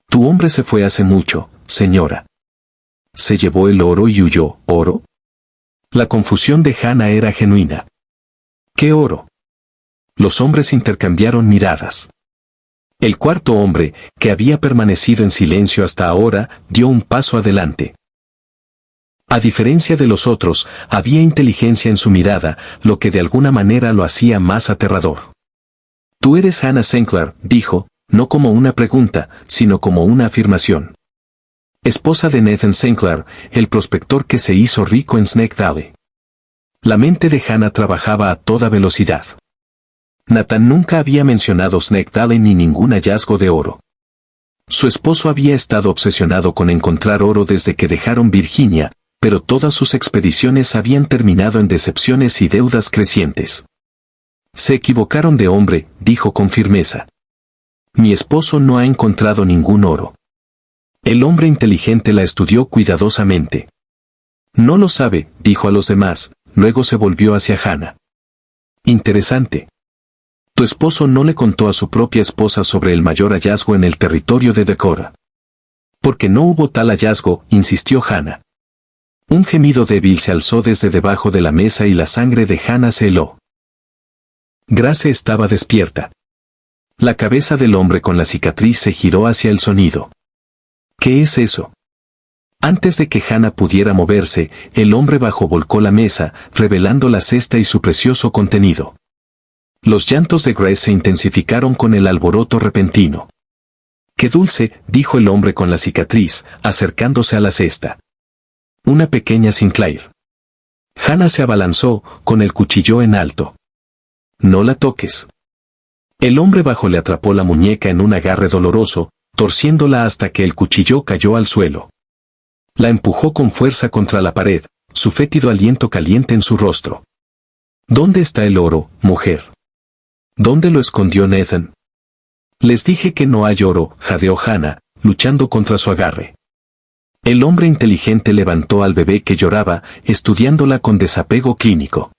[SPEAKER 1] Tu hombre se fue hace mucho, señora. Se llevó el oro y huyó. ¿Oro? La confusión de Hannah era genuina. ¿Qué oro? Los hombres intercambiaron miradas. El cuarto hombre, que había permanecido en silencio hasta ahora, dio un paso adelante. A diferencia de los otros, había inteligencia en su mirada, lo que de alguna manera lo hacía más aterrador. Tú eres Hannah Sinclair, dijo, no como una pregunta, sino como una afirmación. Esposa de Nathan Sinclair, el prospector que se hizo rico en Snake Valley. La mente de Hannah trabajaba a toda velocidad. Nathan nunca había mencionado Snake Valley ni ningún hallazgo de oro. Su esposo había estado obsesionado con encontrar oro desde que dejaron Virginia, pero todas sus expediciones habían terminado en decepciones y deudas crecientes. Se equivocaron de hombre, dijo con firmeza. Mi esposo no ha encontrado ningún oro. El hombre inteligente la estudió cuidadosamente. No lo sabe, dijo a los demás, luego se volvió hacia Hannah. Interesante. Tu esposo no le contó a su propia esposa sobre el mayor hallazgo en el territorio de Dakota. Porque no hubo tal hallazgo, insistió Hannah. Un gemido débil se alzó desde debajo de la mesa y la sangre de Hannah se heló. Grace estaba despierta. La cabeza del hombre con la cicatriz se giró hacia el sonido. ¿Qué es eso? Antes de que Hannah pudiera moverse, el hombre bajo volcó la mesa, revelando la cesta y su precioso contenido. Los llantos de Grace se intensificaron con el alboroto repentino. ¡Qué dulce!, dijo el hombre con la cicatriz, acercándose a la cesta. Una pequeña Sinclair. Hannah se abalanzó, con el cuchillo en alto. No la toques. El hombre bajo le atrapó la muñeca en un agarre doloroso, torciéndola hasta que el cuchillo cayó al suelo. La empujó con fuerza contra la pared, su fétido aliento caliente en su rostro. ¿Dónde está el oro, mujer? ¿Dónde lo escondió Nathan? Les dije que no hay oro, jadeó Hannah, luchando contra su agarre. El hombre inteligente levantó al bebé que lloraba, estudiándola con desapego clínico.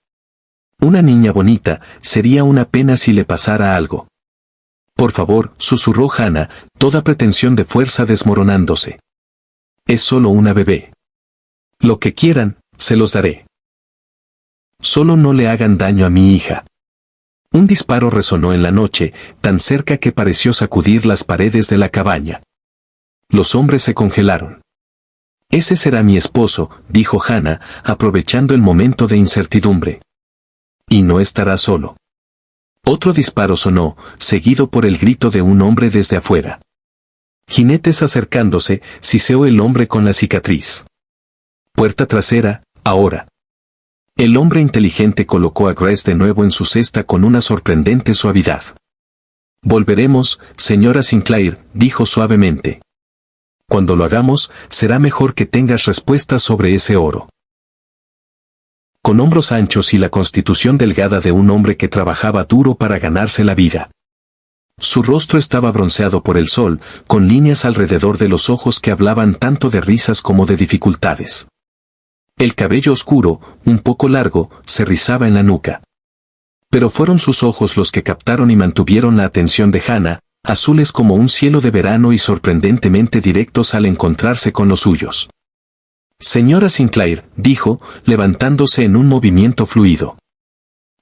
[SPEAKER 1] Una niña bonita, sería una pena si le pasara algo. Por favor, susurró Hannah, toda pretensión de fuerza desmoronándose. Es solo una bebé. Lo que quieran, se los daré. Solo no le hagan daño a mi hija. Un disparo resonó en la noche, tan cerca que pareció sacudir las paredes de la cabaña. Los hombres se congelaron. Ese será mi esposo, dijo Hannah, aprovechando el momento de incertidumbre. Y no estará solo. Otro disparo sonó, seguido por el grito de un hombre desde afuera. Jinetes acercándose, siseó el hombre con la cicatriz. Puerta trasera, ahora. El hombre inteligente colocó a Grace de nuevo en su cesta con una sorprendente suavidad. Volveremos, señora Sinclair, dijo suavemente. Cuando lo hagamos, será mejor que tengas respuestas sobre ese oro. Con hombros anchos y la constitución delgada de un hombre que trabajaba duro para ganarse la vida. Su rostro estaba bronceado por el sol, con líneas alrededor de los ojos que hablaban tanto de risas como de dificultades. El cabello oscuro, un poco largo, se rizaba en la nuca. Pero fueron sus ojos los que captaron y mantuvieron la atención de Hannah, azules como un cielo de verano y sorprendentemente directos al encontrarse con los suyos. Señora Sinclair, dijo, levantándose en un movimiento fluido.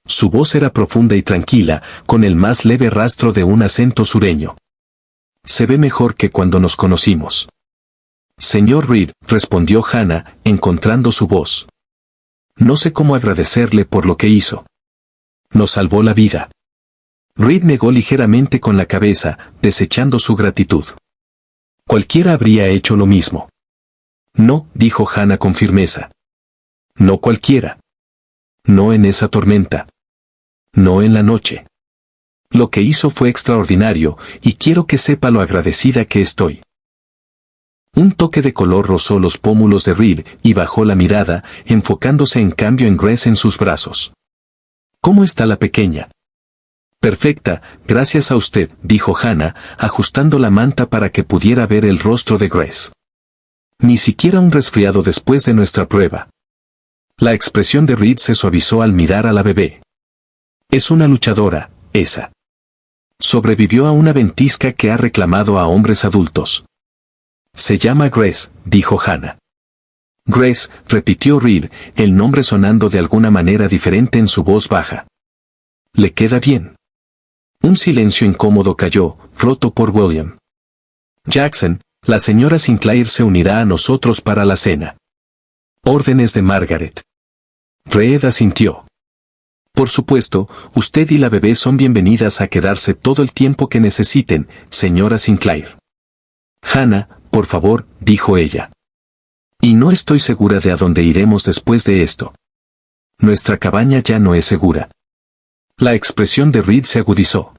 [SPEAKER 1] Su voz era profunda y tranquila, con el más leve rastro de un acento sureño. Se ve mejor que cuando nos conocimos. Señor Reed, respondió Hannah, encontrando su voz. No sé cómo agradecerle por lo que hizo. Nos salvó la vida. Reed negó ligeramente con la cabeza, desechando su gratitud. Cualquiera habría hecho lo mismo. No, dijo Hannah con firmeza. No cualquiera. No en esa tormenta. No en la noche. Lo que hizo fue extraordinario, y quiero que sepa lo agradecida que estoy. Un toque de color rozó los pómulos de Reed y bajó la mirada, enfocándose en cambio en Grace en sus brazos. ¿Cómo está la pequeña? Perfecta, gracias a usted, dijo Hannah, ajustando la manta para que pudiera ver el rostro de Grace. Ni siquiera un resfriado después de nuestra prueba. La expresión de Reed se suavizó al mirar a la bebé. Es una luchadora, esa. Sobrevivió a una ventisca que ha reclamado a hombres adultos. Se llama Grace, dijo Hannah. Grace, repitió Reed, el nombre sonando de alguna manera diferente en su voz baja. ¿Le queda bien? Un silencio incómodo cayó, roto por William. Jackson, la señora Sinclair se unirá a nosotros para la cena. Órdenes de Margaret. Reed asintió. Por supuesto, usted y la bebé son bienvenidas a quedarse todo el tiempo que necesiten, señora Sinclair. Hannah, por favor, dijo ella. Y no estoy segura de a dónde iremos después de esto. Nuestra cabaña ya no es segura. La expresión de Reed se agudizó.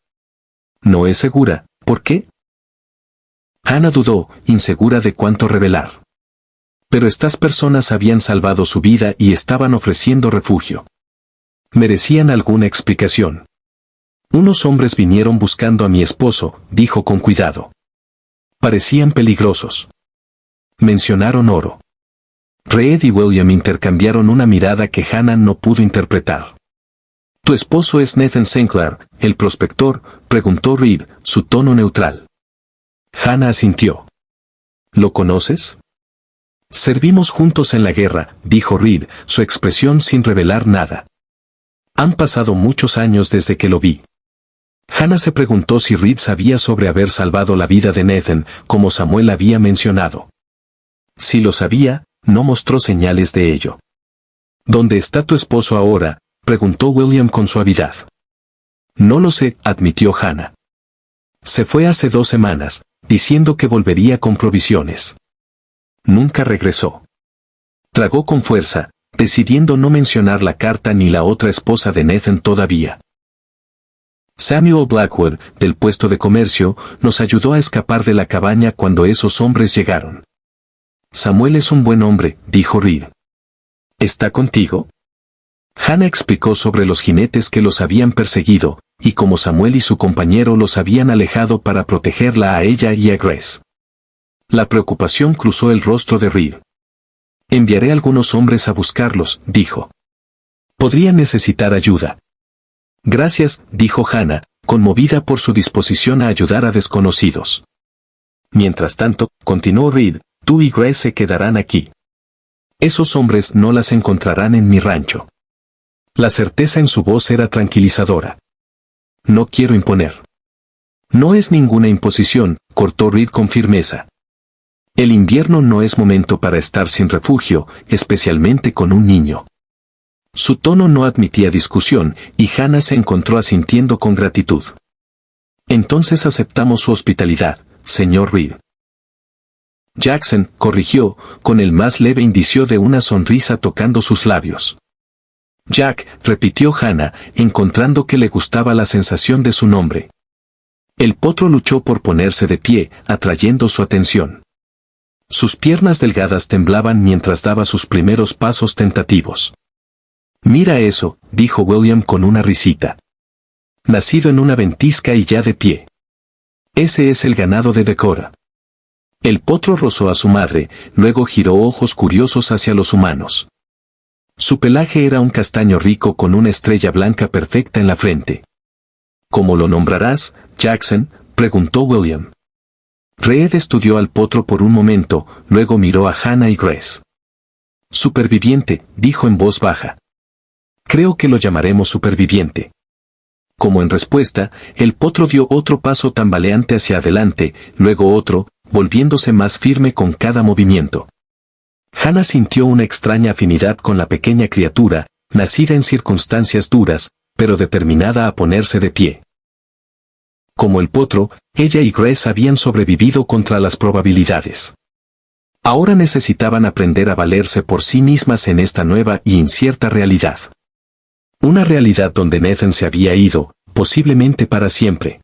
[SPEAKER 1] ¿No es segura? ¿Por qué? Hannah dudó, insegura de cuánto revelar. Pero estas personas habían salvado su vida y estaban ofreciendo refugio. Merecían alguna explicación. Unos hombres vinieron buscando a mi esposo, dijo con cuidado. Parecían peligrosos. Mencionaron oro. Reed y William intercambiaron una mirada que Hannah no pudo interpretar. ¿Tu esposo es Nathan Sinclair, el prospector?, preguntó Reed, su tono neutral. Hannah asintió. ¿Lo conoces? Servimos juntos en la guerra, dijo Reed, su expresión sin revelar nada. Han pasado muchos años desde que lo vi. Hannah se preguntó si Reed sabía sobre haber salvado la vida de Nathan, como Samuel había mencionado. Si lo sabía, no mostró señales de ello. ¿Dónde está tu esposo ahora?, preguntó William con suavidad. No lo sé, admitió Hannah. Se fue hace 2 semanas, diciendo que volvería con provisiones. Nunca regresó. Tragó con fuerza, decidiendo no mencionar la carta ni la otra esposa de Nathan todavía. Samuel Blackwood, del puesto de comercio, nos ayudó a escapar de la cabaña cuando esos hombres llegaron. Samuel es un buen hombre, dijo Reed. ¿Está contigo? Hannah explicó sobre los jinetes que los habían perseguido, y cómo Samuel y su compañero los habían alejado para protegerla a ella y a Grace. La preocupación cruzó el rostro de Reed. Enviaré algunos hombres a buscarlos, dijo. Podrían necesitar ayuda. Gracias, dijo Hannah, conmovida por su disposición a ayudar a desconocidos. Mientras tanto, continuó Reed, tú y Grace se quedarán aquí. Esos hombres no las encontrarán en mi rancho. La certeza en su voz era tranquilizadora. No quiero imponer. No es ninguna imposición, cortó Reed con firmeza. El invierno no es momento para estar sin refugio, especialmente con un niño. Su tono no admitía discusión, y Hannah se encontró asintiendo con gratitud. Entonces aceptamos su hospitalidad, señor Reed. Jackson, corrigió, con el más leve indicio de una sonrisa tocando sus labios. Jack, repitió Hannah, encontrando que le gustaba la sensación de su nombre. El potro luchó por ponerse de pie, atrayendo su atención. Sus piernas delgadas temblaban mientras daba sus primeros pasos tentativos. Mira eso, dijo William con una risita. Nacido en una ventisca y ya de pie. Ese es el ganado de Dakota. El potro rozó a su madre, luego giró ojos curiosos hacia los humanos. Su pelaje era un castaño rico con una estrella blanca perfecta en la frente. ¿Cómo lo nombrarás, Jackson?, preguntó William. Reed estudió al potro por un momento, luego miró a Hannah y Grace. Superviviente, dijo en voz baja. Creo que lo llamaremos Superviviente. Como en respuesta, el potro dio otro paso tambaleante hacia adelante, luego otro, volviéndose más firme con cada movimiento. Hannah sintió una extraña afinidad con la pequeña criatura, nacida en circunstancias duras, pero determinada a ponerse de pie. Como el potro, ella y Grace habían sobrevivido contra las probabilidades. Ahora necesitaban aprender a valerse por sí mismas en esta nueva y incierta realidad. Una realidad donde Nathan se había ido, posiblemente para siempre.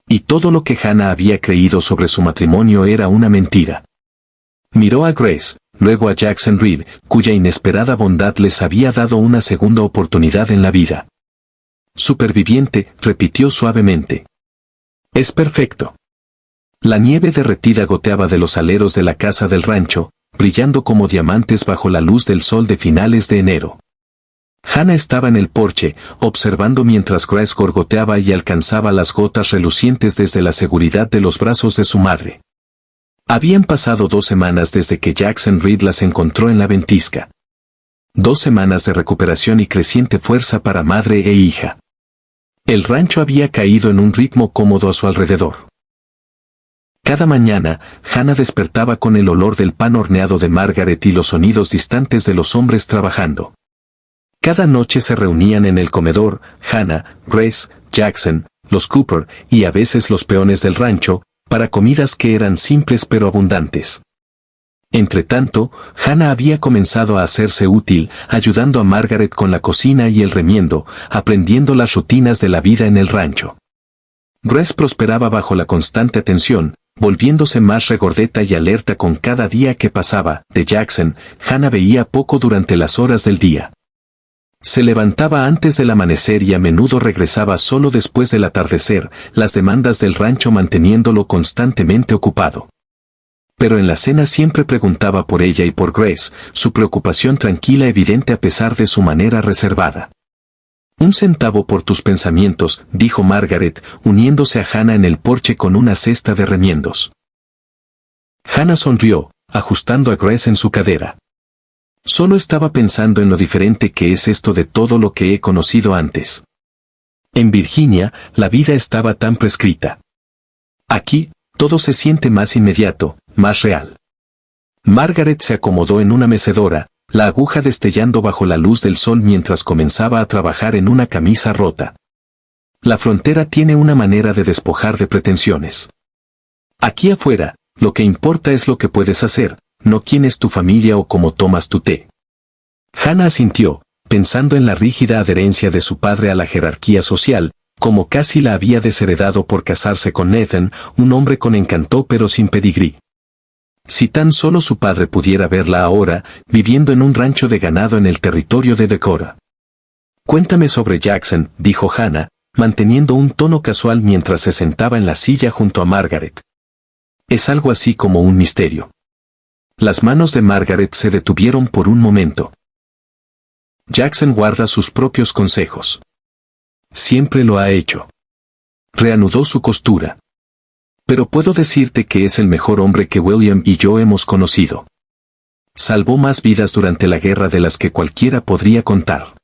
[SPEAKER 1] Y todo lo que Hannah había creído sobre su matrimonio era una mentira. Miró a Grace, luego a Jackson Reed, cuya inesperada bondad les había dado una segunda oportunidad en la vida. Superviviente, repitió suavemente. Es perfecto. La nieve derretida goteaba de los aleros de la casa del rancho, brillando como diamantes bajo la luz del sol de finales de enero. Hannah estaba en el porche, observando mientras Grace gorgoteaba y alcanzaba las gotas relucientes desde la seguridad de los brazos de su madre. Habían pasado 2 semanas desde que Jackson Reed las encontró en la ventisca. 2 semanas de recuperación y creciente fuerza para madre e hija. El rancho había caído en un ritmo cómodo a su alrededor. Cada mañana, Hannah despertaba con el olor del pan horneado de Margaret y los sonidos distantes de los hombres trabajando. Cada noche se reunían en el comedor, Hannah, Grace, Jackson, los Cooper y a veces los peones del rancho, para comidas que eran simples pero abundantes. Entretanto, Hannah había comenzado a hacerse útil, ayudando a Margaret con la cocina y el remiendo, aprendiendo las rutinas de la vida en el rancho. Grace prosperaba bajo la constante atención, volviéndose más regordeta y alerta con cada día que pasaba. De Jackson, Hannah veía poco durante las horas del día. Se levantaba antes del amanecer y a menudo regresaba solo después del atardecer, las demandas del rancho manteniéndolo constantemente ocupado. Pero en la cena siempre preguntaba por ella y por Grace, su preocupación tranquila evidente a pesar de su manera reservada. «1 centavo por tus pensamientos», dijo Margaret, uniéndose a Hannah en el porche con una cesta de remiendos. Hannah sonrió, ajustando a Grace en su cadera. Solo estaba pensando en lo diferente que es esto de todo lo que he conocido antes. En Virginia, la vida estaba tan prescrita. Aquí, todo se siente más inmediato, más real. Margaret se acomodó en una mecedora, la aguja destellando bajo la luz del sol mientras comenzaba a trabajar en una camisa rota. La frontera tiene una manera de despojar de pretensiones. Aquí afuera, lo que importa es lo que puedes hacer, no quién es tu familia o cómo tomas tu té. Hannah asintió, pensando en la rígida adherencia de su padre a la jerarquía social, como casi la había desheredado por casarse con Nathan, un hombre con encanto pero sin pedigrí. Si tan solo su padre pudiera verla ahora, viviendo en un rancho de ganado en el territorio de Dakota. «Cuéntame sobre Jackson», dijo Hannah, manteniendo un tono casual mientras se sentaba en la silla junto a Margaret. «Es algo así como un misterio». Las manos de Margaret se detuvieron por un momento. Jackson guarda sus propios consejos. Siempre lo ha hecho. Reanudó su costura. Pero puedo decirte que es el mejor hombre que William y yo hemos conocido. Salvó más vidas durante la guerra de las que cualquiera podría contar.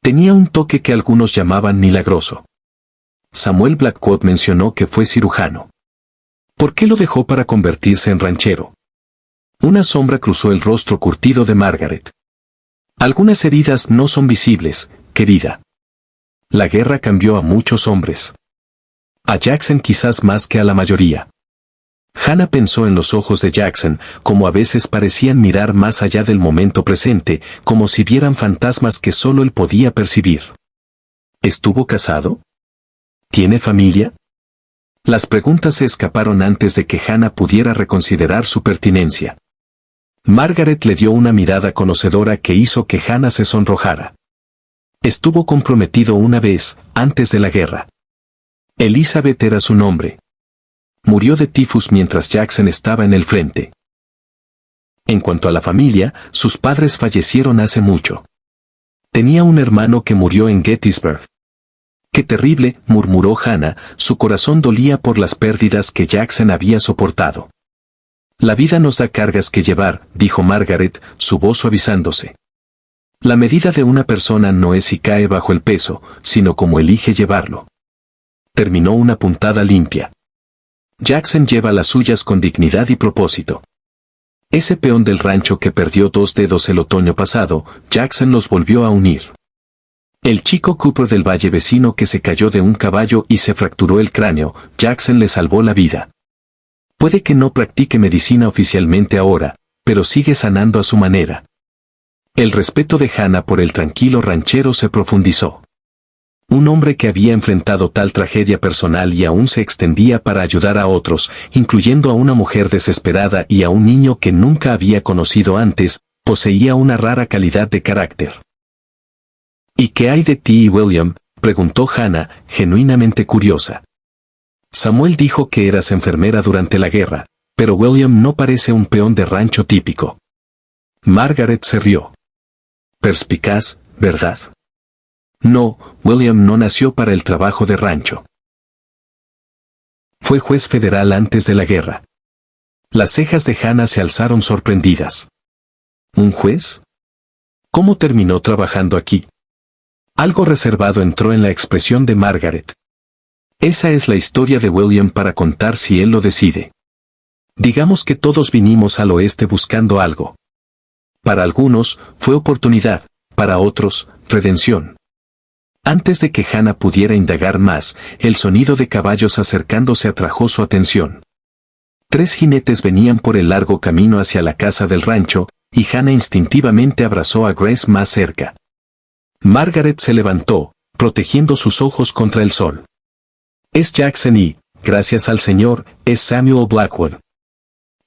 [SPEAKER 1] Tenía un toque que algunos llamaban milagroso. Samuel Blackwood mencionó que fue cirujano. ¿Por qué lo dejó para convertirse en ranchero? Una sombra cruzó el rostro curtido de Margaret. Algunas heridas no son visibles, querida. La guerra cambió a muchos hombres. A Jackson quizás más que a la mayoría. Hannah pensó en los ojos de Jackson, como a veces parecían mirar más allá del momento presente, como si vieran fantasmas que solo él podía percibir. ¿Estuvo casado? ¿Tiene familia? Las preguntas se escaparon antes de que Hannah pudiera reconsiderar su pertinencia. Margaret le dio una mirada conocedora que hizo que Hannah se sonrojara. Estuvo comprometido una vez, antes de la guerra. Elizabeth era su nombre. Murió de tifus mientras Jackson estaba en el frente. En cuanto a la familia, sus padres fallecieron hace mucho. Tenía un hermano que murió en Gettysburg. «Qué terrible», murmuró Hannah, su corazón dolía por las pérdidas que Jackson había soportado. «La vida nos da cargas que llevar», dijo Margaret, su voz suavizándose. «La medida de una persona no es si cae bajo el peso, sino cómo elige llevarlo». Terminó una puntada limpia. Jackson lleva las suyas con dignidad y propósito. Ese peón del rancho que perdió 2 dedos el otoño pasado, Jackson los volvió a unir. El chico Cooper del valle vecino que se cayó de un caballo y se fracturó el cráneo, Jackson le salvó la vida. Puede que no practique medicina oficialmente ahora, pero sigue sanando a su manera. El respeto de Hannah por el tranquilo ranchero se profundizó. Un hombre que había enfrentado tal tragedia personal y aún se extendía para ayudar a otros, incluyendo a una mujer desesperada y a un niño que nunca había conocido antes, poseía una rara calidad de carácter. «¿Y qué hay de ti y William?», preguntó Hannah, genuinamente curiosa. Samuel dijo que eras enfermera durante la guerra, pero William no parece un peón de rancho típico. Margaret se rió. «Perspicaz», ¿verdad? No, William no nació para el trabajo de rancho. Fue juez federal antes de la guerra. Las cejas de Hannah se alzaron sorprendidas. ¿Un juez? ¿Cómo terminó trabajando aquí? Algo reservado entró en la expresión de Margaret. Esa es la historia de William para contar si él lo decide. Digamos que todos vinimos al oeste buscando algo. Para algunos, fue oportunidad, para otros, redención. Antes de que Hannah pudiera indagar más, el sonido de caballos acercándose atrajo su atención. 3 jinetes venían por el largo camino hacia la casa del rancho, y Hannah instintivamente abrazó a Grace más cerca. Margaret se levantó, protegiendo sus ojos contra el sol. Es Jackson y, gracias al Señor, es Samuel Blackwood.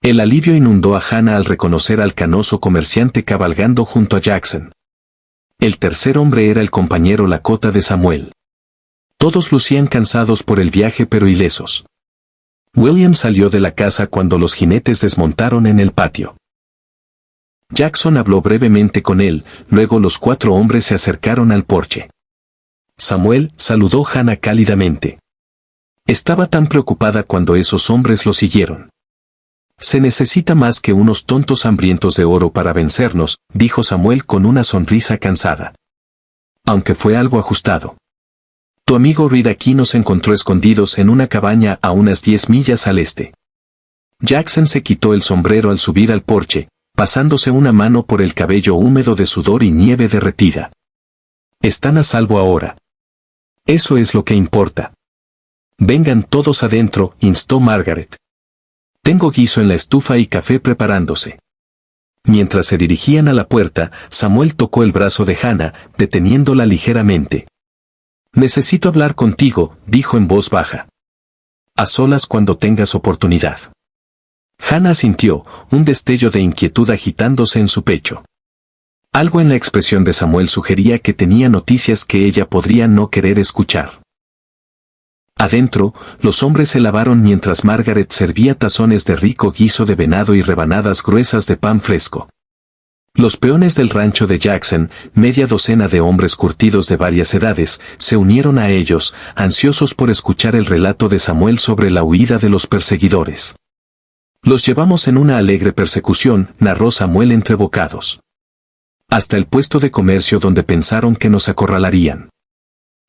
[SPEAKER 1] El alivio inundó a Hannah al reconocer al canoso comerciante cabalgando junto a Jackson. El tercer hombre era el compañero Lakota de Samuel. Todos lucían cansados por el viaje pero ilesos. William salió de la casa cuando los jinetes desmontaron en el patio. Jackson habló brevemente con él, luego los 4 hombres se acercaron al porche. Samuel saludó a Hannah cálidamente. Estaba tan preocupada cuando esos hombres lo siguieron. Se necesita más que unos tontos hambrientos de oro para vencernos, dijo Samuel con una sonrisa cansada. Aunque fue algo ajustado. Tu amigo Reed aquí nos encontró escondidos en una cabaña a unas 10 millas al este. Jackson se quitó el sombrero al subir al porche, pasándose una mano por el cabello húmedo de sudor y nieve derretida. Están a salvo ahora. Eso es lo que importa. Vengan todos adentro, instó Margaret. Tengo guiso en la estufa y café preparándose. Mientras se dirigían a la puerta, Samuel tocó el brazo de Hannah, deteniéndola ligeramente. Necesito hablar contigo, dijo en voz baja. A solas cuando tengas oportunidad. Hannah asintió, un destello de inquietud agitándose en su pecho. Algo en la expresión de Samuel sugería que tenía noticias que ella podría no querer escuchar. Adentro, los hombres se lavaron mientras Margaret servía tazones de rico guiso de venado y rebanadas gruesas de pan fresco. Los peones del rancho de Jackson, media docena de hombres curtidos de varias edades, se unieron a ellos, ansiosos por escuchar el relato de Samuel sobre la huida de los perseguidores. Los llevamos en una alegre persecución, narró Samuel entre bocados. Hasta el puesto de comercio donde pensaron que nos acorralarían.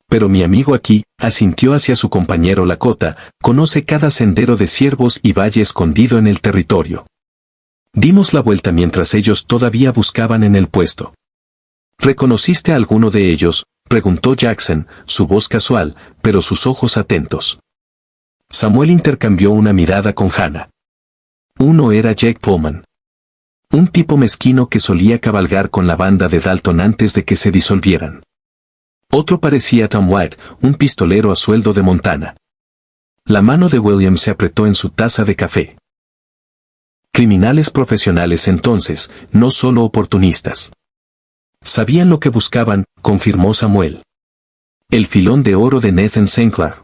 [SPEAKER 1] Pero mi amigo aquí, asintió hacia su compañero Lakota, conoce cada sendero de ciervos y valle escondido en el territorio. Dimos la vuelta mientras ellos todavía buscaban en el puesto. ¿Reconociste a alguno de ellos?, preguntó Jackson, su voz casual, pero sus ojos atentos. Samuel intercambió una mirada con Hannah. Uno era Jake Pullman. Un tipo mezquino que solía cabalgar con la banda de Dalton antes de que se disolvieran. Otro parecía Tom White, un pistolero a sueldo de Montana. La mano de William se apretó en su taza de café. Criminales profesionales entonces, no solo oportunistas. Sabían lo que buscaban, confirmó Samuel. El filón de oro de Nathan Sinclair.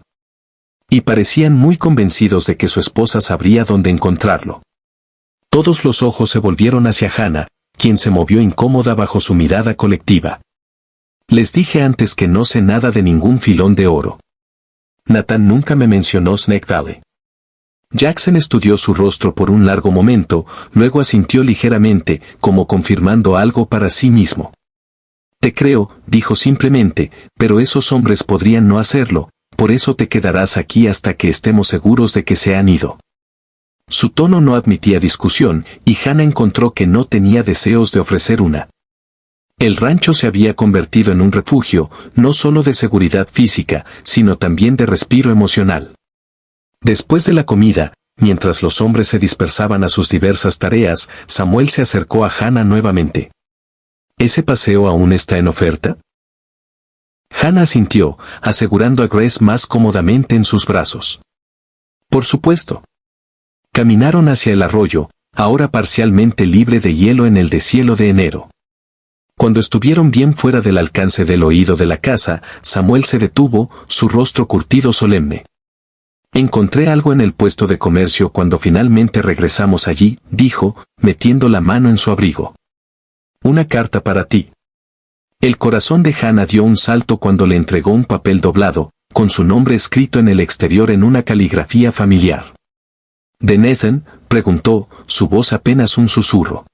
[SPEAKER 1] Y parecían muy convencidos de que su esposa sabría dónde encontrarlo. Todos los ojos se volvieron hacia Hannah, quien se movió incómoda bajo su mirada colectiva. Les dije antes que no sé nada de ningún filón de oro. Nathan nunca me mencionó Snake Valley. Jackson estudió su rostro por un largo momento, luego asintió ligeramente, como confirmando algo para sí mismo. Te creo, dijo simplemente, pero esos hombres podrían no hacerlo, por eso te quedarás aquí hasta que estemos seguros de que se han ido. Su tono no admitía discusión, y Hannah encontró que no tenía deseos de ofrecer una. El rancho se había convertido en un refugio, no solo de seguridad física, sino también de respiro emocional. Después de la comida, mientras los hombres se dispersaban a sus diversas tareas, Samuel se acercó a Hannah nuevamente. ¿Ese paseo aún está en oferta? Hannah asintió, asegurando a Grace más cómodamente en sus brazos. Por supuesto. Caminaron hacia el arroyo, ahora parcialmente libre de hielo en el deshielo de enero. Cuando estuvieron bien fuera del alcance del oído de la casa, Samuel se detuvo, su rostro curtido solemne. Encontré algo en el puesto de comercio cuando finalmente regresamos allí, dijo, metiendo la mano en su abrigo. Una carta para ti. El corazón de Hannah dio un salto cuando le entregó un papel doblado, con su nombre escrito en el exterior en una caligrafía familiar. ¿De Nathan?, preguntó, su voz apenas un susurro.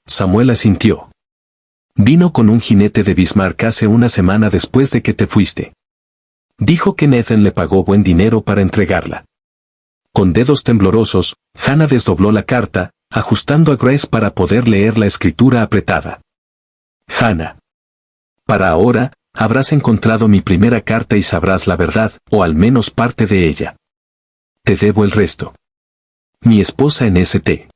[SPEAKER 1] Samuel asintió. Vino con un jinete de Bismarck hace una semana después de que te fuiste. Dijo que Nathan le pagó buen dinero para entregarla. Con dedos temblorosos, Hannah desdobló la carta, ajustando a Grace para poder leer la escritura apretada. Hannah. Para ahora, habrás encontrado mi primera carta y sabrás la verdad, o al menos parte de ella. Te debo el resto. Mi esposa en St.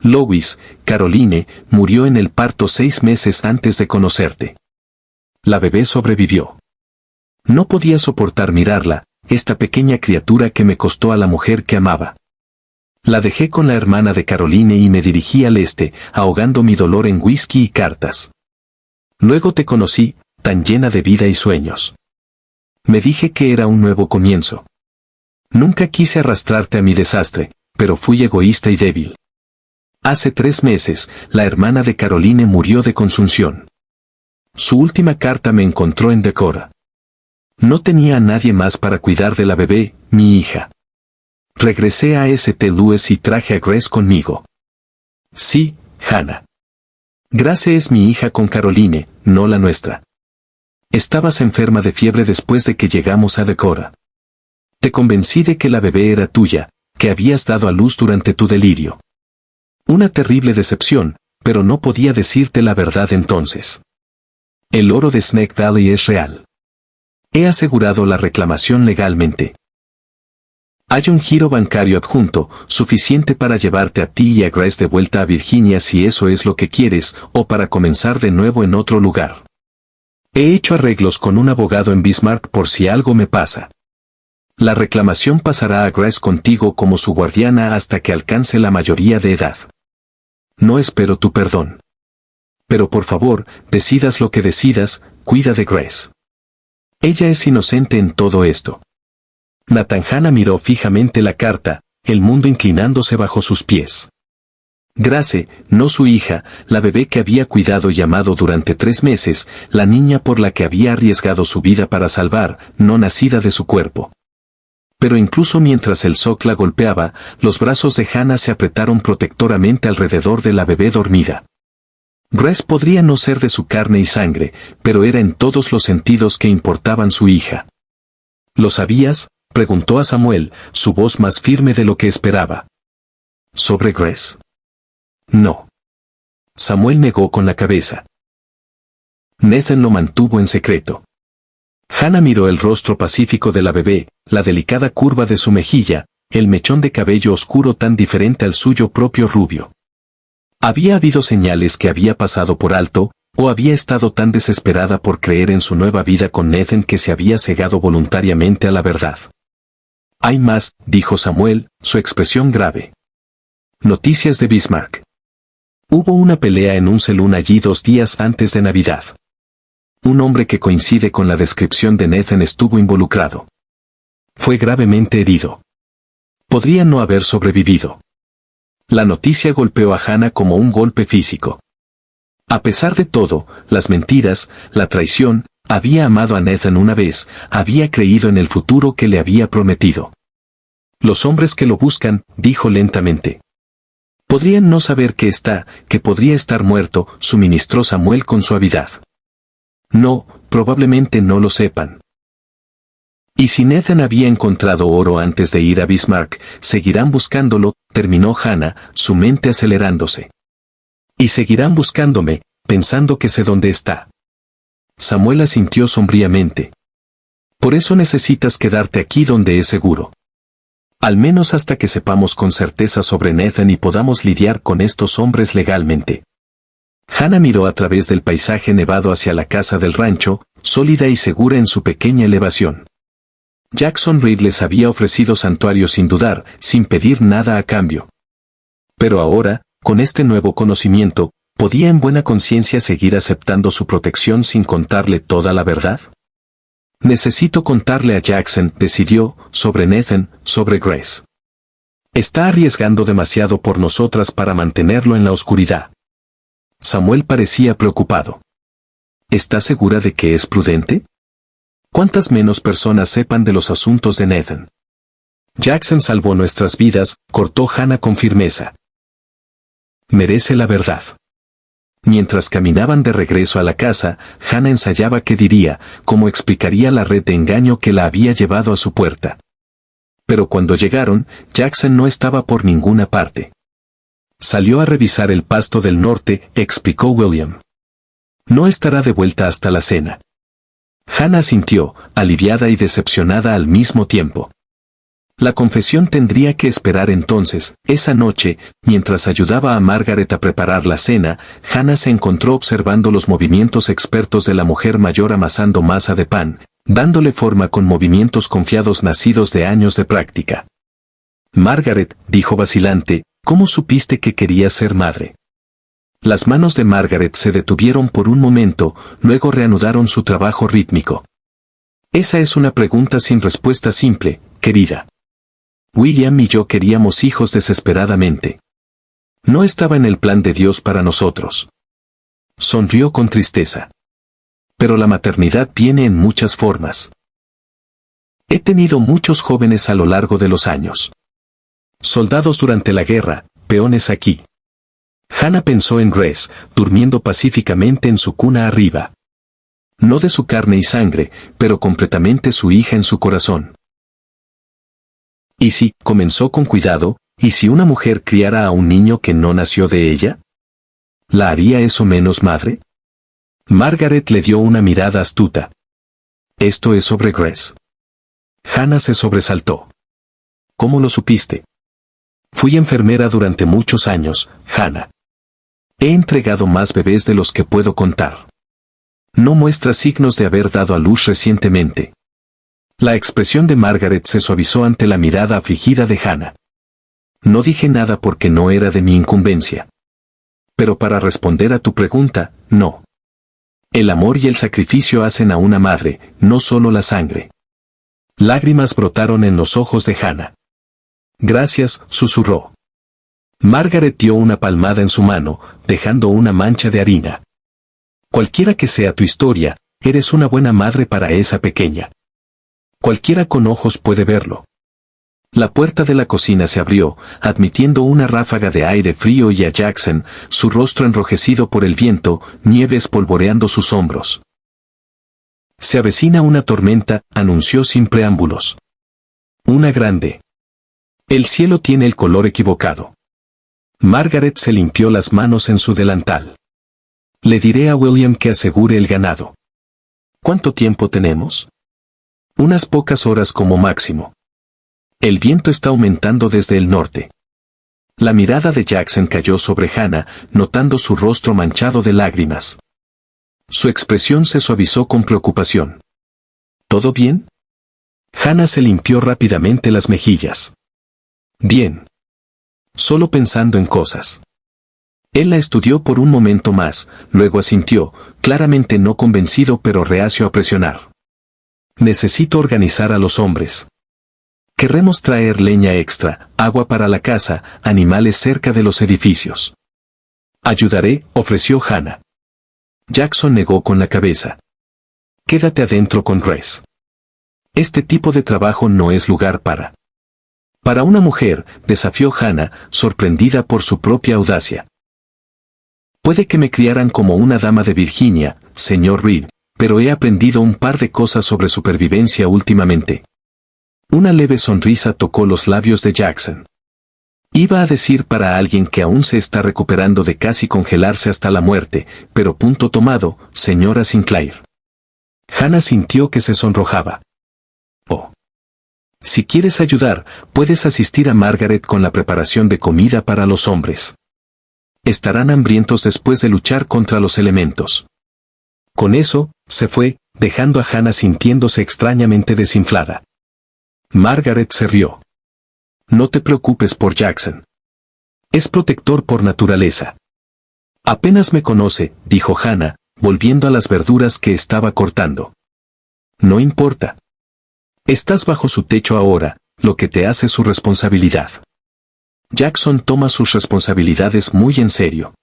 [SPEAKER 1] Louis, Caroline, murió en el parto 6 meses antes de conocerte. La bebé sobrevivió. No podía soportar mirarla, esta pequeña criatura que me costó a la mujer que amaba. La dejé con la hermana de Caroline y me dirigí al este, ahogando mi dolor en whisky y cartas. Luego te conocí, tan llena de vida y sueños. Me dije que era un nuevo comienzo. Nunca quise arrastrarte a mi desastre, pero fui egoísta y débil. Hace 3 meses, la hermana de Caroline murió de consunción. Su última carta me encontró en Decorah. No tenía a nadie más para cuidar de la bebé, mi hija. Regresé a St. Louis y traje a Grace conmigo. Sí, Hannah. Grace es mi hija con Caroline, no la nuestra. Estabas enferma de fiebre después de que llegamos a Decorah. Te convencí de que la bebé era tuya, que habías dado a luz durante tu delirio. Una terrible decepción, pero no podía decirte la verdad entonces. El oro de Snake Valley es real. He asegurado la reclamación legalmente. Hay un giro bancario adjunto, suficiente para llevarte a ti y a Grace de vuelta a Virginia si eso es lo que quieres, o para comenzar de nuevo en otro lugar. He hecho arreglos con un abogado en Bismarck por si algo me pasa. La reclamación pasará a Grace contigo como su guardiana hasta que alcance la mayoría de edad. No espero tu perdón. Pero por favor, decidas lo que decidas, cuida de Grace. Ella es inocente en todo esto. Hannah miró fijamente la carta, el mundo inclinándose bajo sus pies. Grace, no su hija, la bebé que había cuidado y amado durante 3 meses, la niña por la que había arriesgado su vida para salvar, no nacida de su cuerpo. Pero incluso mientras el shock la golpeaba, los brazos de Hannah se apretaron protectoramente alrededor de la bebé dormida. Grace podría no ser de su carne y sangre, pero era en todos los sentidos que importaban su hija. ¿Lo sabías?, preguntó a Samuel, su voz más firme de lo que esperaba. ¿Sobre Grace? No. Samuel negó con la cabeza. Nathan lo mantuvo en secreto. Hannah miró el rostro pacífico de la bebé, la delicada curva de su mejilla, el mechón de cabello oscuro tan diferente al suyo propio rubio. Había habido señales que había pasado por alto, o había estado tan desesperada por creer en su nueva vida con Nathan que se había cegado voluntariamente a la verdad. Hay más, dijo Samuel, su expresión grave. Noticias de Bismarck. Hubo una pelea en un salón allí 2 días antes de Navidad. Un hombre que coincide con la descripción de Nathan estuvo involucrado. Fue gravemente herido. Podría no haber sobrevivido. La noticia golpeó a Hannah como un golpe físico. A pesar de todo, las mentiras, la traición, había amado a Nathan una vez, había creído en el futuro que le había prometido. Los hombres que lo buscan, dijo lentamente. Podrían no saber que podría estar muerto, suministró Samuel con suavidad. No, probablemente no lo sepan. Y si Nathan había encontrado oro antes de ir a Bismarck, seguirán buscándolo, terminó Hannah, su mente acelerándose. Y seguirán buscándome, pensando que sé dónde está. Samuel asintió sombríamente. Por eso necesitas quedarte aquí donde es seguro. Al menos hasta que sepamos con certeza sobre Nathan y podamos lidiar con estos hombres legalmente. Hannah miró a través del paisaje nevado hacia la casa del rancho, sólida y segura en su pequeña elevación. Jackson Reed les había ofrecido santuario sin dudar, sin pedir nada a cambio. Pero ahora, con este nuevo conocimiento, ¿podía en buena conciencia seguir aceptando su protección sin contarle toda la verdad? Necesito contarle a Jackson, decidió, sobre Nathan, sobre Grace. Está arriesgando demasiado por nosotras para mantenerlo en la oscuridad. Samuel parecía preocupado. ¿Está segura de que es prudente? ¿Cuántas menos personas sepan de los asuntos de Nathan? Jackson salvó nuestras vidas, cortó Hannah con firmeza. Merece la verdad. Mientras caminaban de regreso a la casa, Hannah ensayaba qué diría, cómo explicaría la red de engaño que la había llevado a su puerta. Pero cuando llegaron, Jackson no estaba por ninguna parte. Salió a revisar el pasto del norte, explicó William. No estará de vuelta hasta la cena. Hannah asintió, aliviada y decepcionada al mismo tiempo. La confesión tendría que esperar entonces. Esa noche, mientras ayudaba a Margaret a preparar la cena, Hannah se encontró observando los movimientos expertos de la mujer mayor amasando masa de pan, dándole forma con movimientos confiados nacidos de años de práctica. Margaret, dijo vacilante, ¿cómo supiste que quería ser madre? Las manos de Margaret se detuvieron por un momento, luego reanudaron su trabajo rítmico. Esa es una pregunta sin respuesta simple, querida. William y yo queríamos hijos desesperadamente. No estaba en el plan de Dios para nosotros. Sonrió con tristeza. Pero la maternidad viene en muchas formas. He tenido muchos jóvenes a lo largo de los años. Soldados durante la guerra, peones aquí. Hannah pensó en Grace, durmiendo pacíficamente en su cuna arriba. No de su carne y sangre, pero completamente su hija en su corazón. ¿Y si, comenzó con cuidado, y si una mujer criara a un niño que no nació de ella? ¿La haría eso menos madre? Margaret le dio una mirada astuta. Esto es sobre Grace. Hannah se sobresaltó. ¿Cómo lo supiste? Fui enfermera durante muchos años, Hannah. He entregado más bebés de los que puedo contar. No muestra signos de haber dado a luz recientemente. La expresión de Margaret se suavizó ante la mirada afligida de Hannah. No dije nada porque no era de mi incumbencia. Pero para responder a tu pregunta, no. El amor y el sacrificio hacen a una madre, no solo la sangre. Lágrimas brotaron en los ojos de Hannah. Gracias, susurró. Margaret dio una palmada en su mano, dejando una mancha de harina. Cualquiera que sea tu historia, eres una buena madre para esa pequeña. Cualquiera con ojos puede verlo. La puerta de la cocina se abrió, admitiendo una ráfaga de aire frío y a Jackson, su rostro enrojecido por el viento, nieve espolvoreando sus hombros. Se avecina una tormenta, anunció sin preámbulos. Una grande. El cielo tiene el color equivocado. Margaret se limpió las manos en su delantal. Le diré a William que asegure el ganado. ¿Cuánto tiempo tenemos? Unas pocas horas como máximo. El viento está aumentando desde el norte. La mirada de Jackson cayó sobre Hannah, notando su rostro manchado de lágrimas. Su expresión se suavizó con preocupación. ¿Todo bien? Hannah se limpió rápidamente las mejillas. Bien. Solo pensando en cosas. Él la estudió por un momento más, luego asintió, claramente no convencido pero reacio a presionar. Necesito organizar a los hombres. Querremos traer leña extra, agua para la casa, animales cerca de los edificios. Ayudaré, ofreció Hannah. Jackson negó con la cabeza. Quédate adentro con Grace. Este tipo de trabajo no es lugar para una mujer, desafió Hannah, sorprendida por su propia audacia. Puede que me criaran como una dama de Virginia, señor Reed, pero he aprendido un par de cosas sobre supervivencia últimamente. Una leve sonrisa tocó los labios de Jackson. Iba a decir para alguien que aún se está recuperando de casi congelarse hasta la muerte, pero punto tomado, señora Sinclair. Hannah sintió que se sonrojaba. Oh. Si quieres ayudar, puedes asistir a Margaret con la preparación de comida para los hombres. Estarán hambrientos después de luchar contra los elementos. Con eso, se fue, dejando a Hannah sintiéndose extrañamente desinflada. Margaret se rió. No te preocupes por Jackson. Es protector por naturaleza. Apenas me conoce, dijo Hannah, volviendo a las verduras que estaba cortando. No importa. Estás bajo su techo ahora, lo que te hace su responsabilidad. Jackson toma sus responsabilidades muy en serio.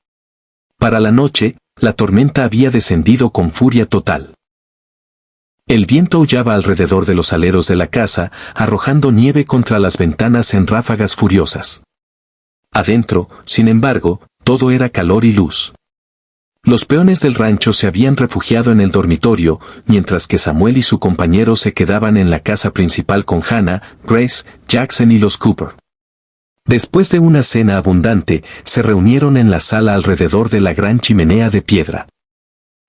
[SPEAKER 1] Para la noche, La tormenta había descendido con furia total. El viento aullaba alrededor de los aleros de la casa, arrojando nieve contra las ventanas en ráfagas furiosas. Adentro, sin embargo, todo era calor y luz. Los peones del rancho se habían refugiado en el dormitorio, mientras que Samuel y su compañero se quedaban en la casa principal con Hannah, Grace, Jackson y los Cooper. Después de una cena abundante, se reunieron en la sala alrededor de la gran chimenea de piedra.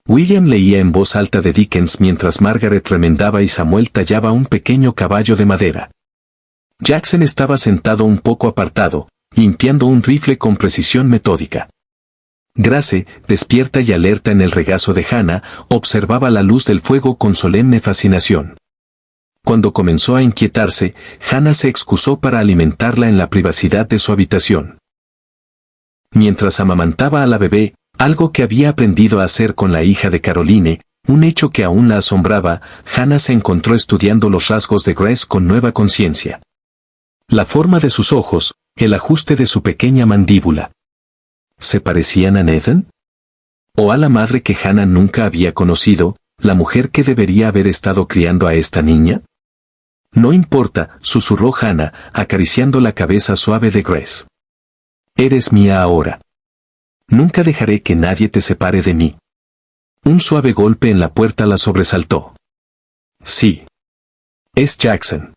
[SPEAKER 1] William leía en voz alta de Dickens mientras Margaret remendaba y Samuel tallaba un pequeño caballo de madera. Jackson estaba sentado un poco apartado, limpiando un rifle con precisión metódica. Grace, despierta y alerta en el regazo de Hannah, observaba la luz del fuego con solemne fascinación. Cuando comenzó a inquietarse, Hannah se excusó para alimentarla en la privacidad de su habitación. Mientras amamantaba a la bebé, algo que había aprendido a hacer con la hija de Caroline, un hecho que aún la asombraba, Hannah se encontró estudiando los rasgos de Grace con nueva conciencia. La forma de sus ojos, el ajuste de su pequeña mandíbula. ¿Se parecían a Nathan? ¿O a la madre que Hannah nunca había conocido, la mujer que debería haber estado criando a esta niña? No importa, susurró Hannah, acariciando la cabeza suave de Grace. Eres mía ahora. Nunca dejaré que nadie te separe de mí. Un suave golpe en la puerta la sobresaltó. Sí. Es Jackson.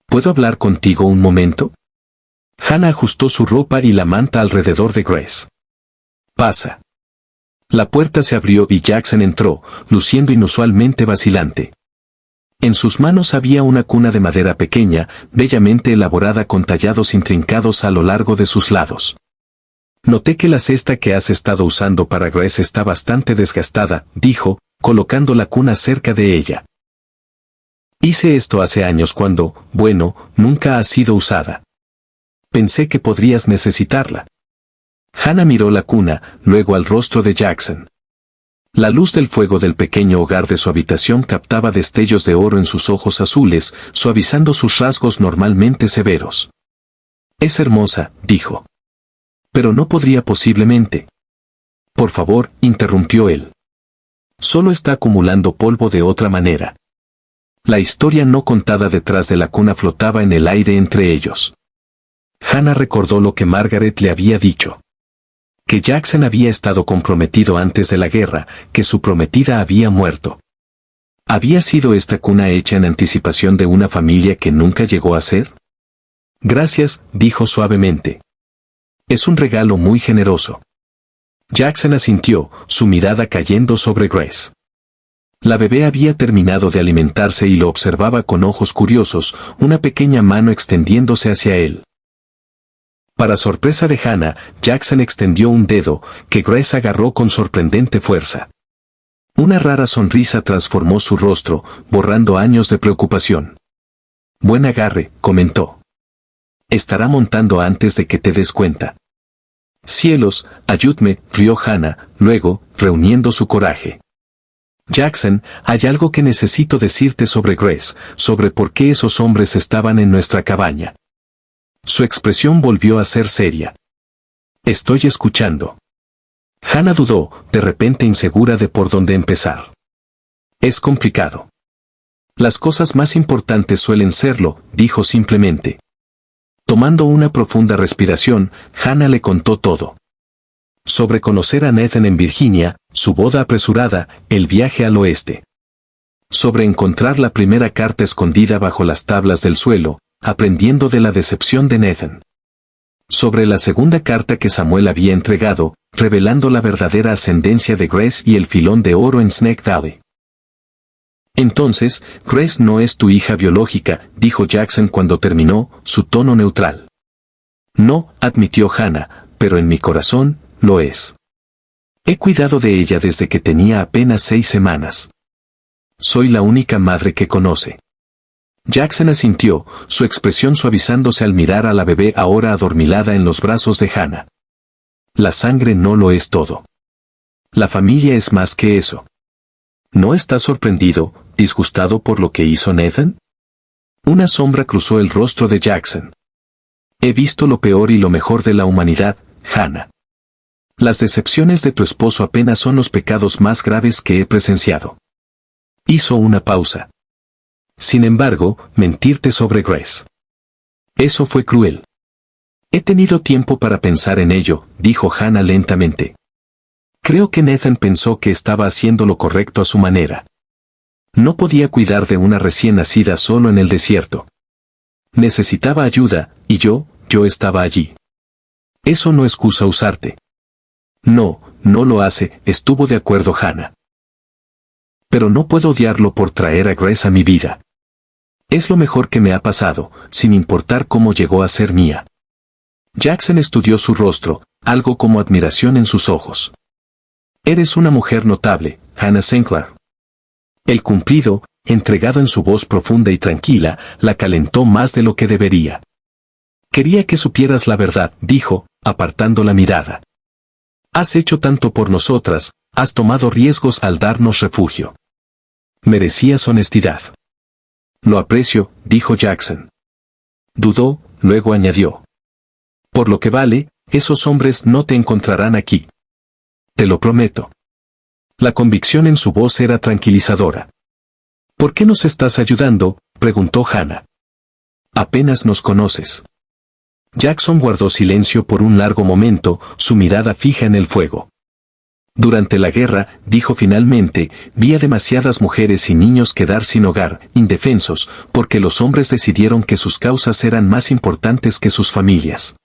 [SPEAKER 1] ¿Puedo hablar contigo un momento? Hannah ajustó su ropa y la manta alrededor de Grace. Pasa. La puerta se abrió y Jackson entró, luciendo inusualmente vacilante. En sus manos había una cuna de madera pequeña, bellamente elaborada con tallados intrincados a lo largo de sus lados. Noté que la cesta que has estado usando para Grace está bastante desgastada, dijo, colocando la cuna cerca de ella. Hice esto hace años cuando, bueno, nunca ha sido usada. Pensé que podrías necesitarla. Hannah miró la cuna, luego al rostro de Jackson. La luz del fuego del pequeño hogar de su habitación captaba destellos de oro en sus ojos azules, suavizando sus rasgos normalmente severos. Es hermosa, dijo. Pero no podría posiblemente. Por favor, interrumpió él. Solo está acumulando polvo de otra manera. La historia no contada detrás de la cuna flotaba en el aire entre ellos. Hannah recordó lo que Margaret le había dicho. Que Jackson había estado comprometido antes de la guerra, que su prometida había muerto. ¿Había sido esta cuna hecha en anticipación de una familia que nunca llegó a ser? Gracias, dijo suavemente. Es un regalo muy generoso. Jackson asintió, su mirada cayendo sobre Grace. La bebé había terminado de alimentarse y lo observaba con ojos curiosos, una pequeña mano extendiéndose hacia él. Para sorpresa de Hannah, Jackson extendió un dedo, que Grace agarró con sorprendente fuerza. Una rara sonrisa transformó su rostro, borrando años de preocupación. Buen agarre, comentó. Estará montando antes de que te des cuenta. Cielos, ayúdme, rió Hannah, luego, reuniendo su coraje. Jackson, hay algo que necesito decirte sobre Grace, sobre por qué esos hombres estaban en nuestra cabaña. Su expresión volvió a ser seria. Estoy escuchando. Hannah dudó, de repente insegura de por dónde empezar. Es complicado. Las cosas más importantes suelen serlo, dijo simplemente. Tomando una profunda respiración, Hannah le contó todo. Sobre conocer a Nathan en Virginia, su boda apresurada, el viaje al oeste. Sobre encontrar la primera carta escondida bajo las tablas del suelo, aprendiendo de la decepción de Nathan. Sobre la segunda carta que Samuel había entregado, revelando la verdadera ascendencia de Grace y el filón de oro en Snake Valley. Entonces, Grace no es tu hija biológica, dijo Jackson cuando terminó, su tono neutral. No, admitió Hannah, pero en mi corazón, lo es. He cuidado de ella desde que tenía apenas 6 semanas. Soy la única madre que conoce. Jackson asintió, su expresión suavizándose al mirar a la bebé ahora adormilada en los brazos de Hannah. La sangre no lo es todo. La familia es más que eso. ¿No estás sorprendido, disgustado por lo que hizo Nathan? Una sombra cruzó el rostro de Jackson. He visto lo peor y lo mejor de la humanidad, Hannah. Las decepciones de tu esposo apenas son los pecados más graves que he presenciado. Hizo una pausa. Sin embargo, mentirte sobre Grace. Eso fue cruel. He tenido tiempo para pensar en ello, dijo Hannah lentamente. Creo que Nathan pensó que estaba haciendo lo correcto a su manera. No podía cuidar de una recién nacida solo en el desierto. Necesitaba ayuda, y yo estaba allí. Eso no excusa usarte. No, no lo hace, estuvo de acuerdo Hannah. Pero no puedo odiarlo por traer a Grace a mi vida. Es lo mejor que me ha pasado, sin importar cómo llegó a ser mía. Jackson estudió su rostro, algo como admiración en sus ojos. Eres una mujer notable, Hannah Sinclair. El cumplido, entregado en su voz profunda y tranquila, la calentó más de lo que debería. Quería que supieras la verdad, dijo, apartando la mirada. Has hecho tanto por nosotras, has tomado riesgos al darnos refugio. Merecías honestidad. Lo aprecio, dijo Jackson. Dudó, luego añadió. Por lo que vale, esos hombres no te encontrarán aquí. Te lo prometo. La convicción en su voz era tranquilizadora. ¿Por qué nos estás ayudando?, preguntó Hannah. Apenas nos conoces. Jackson guardó silencio por un largo momento, su mirada fija en el fuego. Durante la guerra, dijo finalmente, vi a demasiadas mujeres y niños quedar sin hogar, indefensos, porque los hombres decidieron que sus causas eran más importantes que sus familias.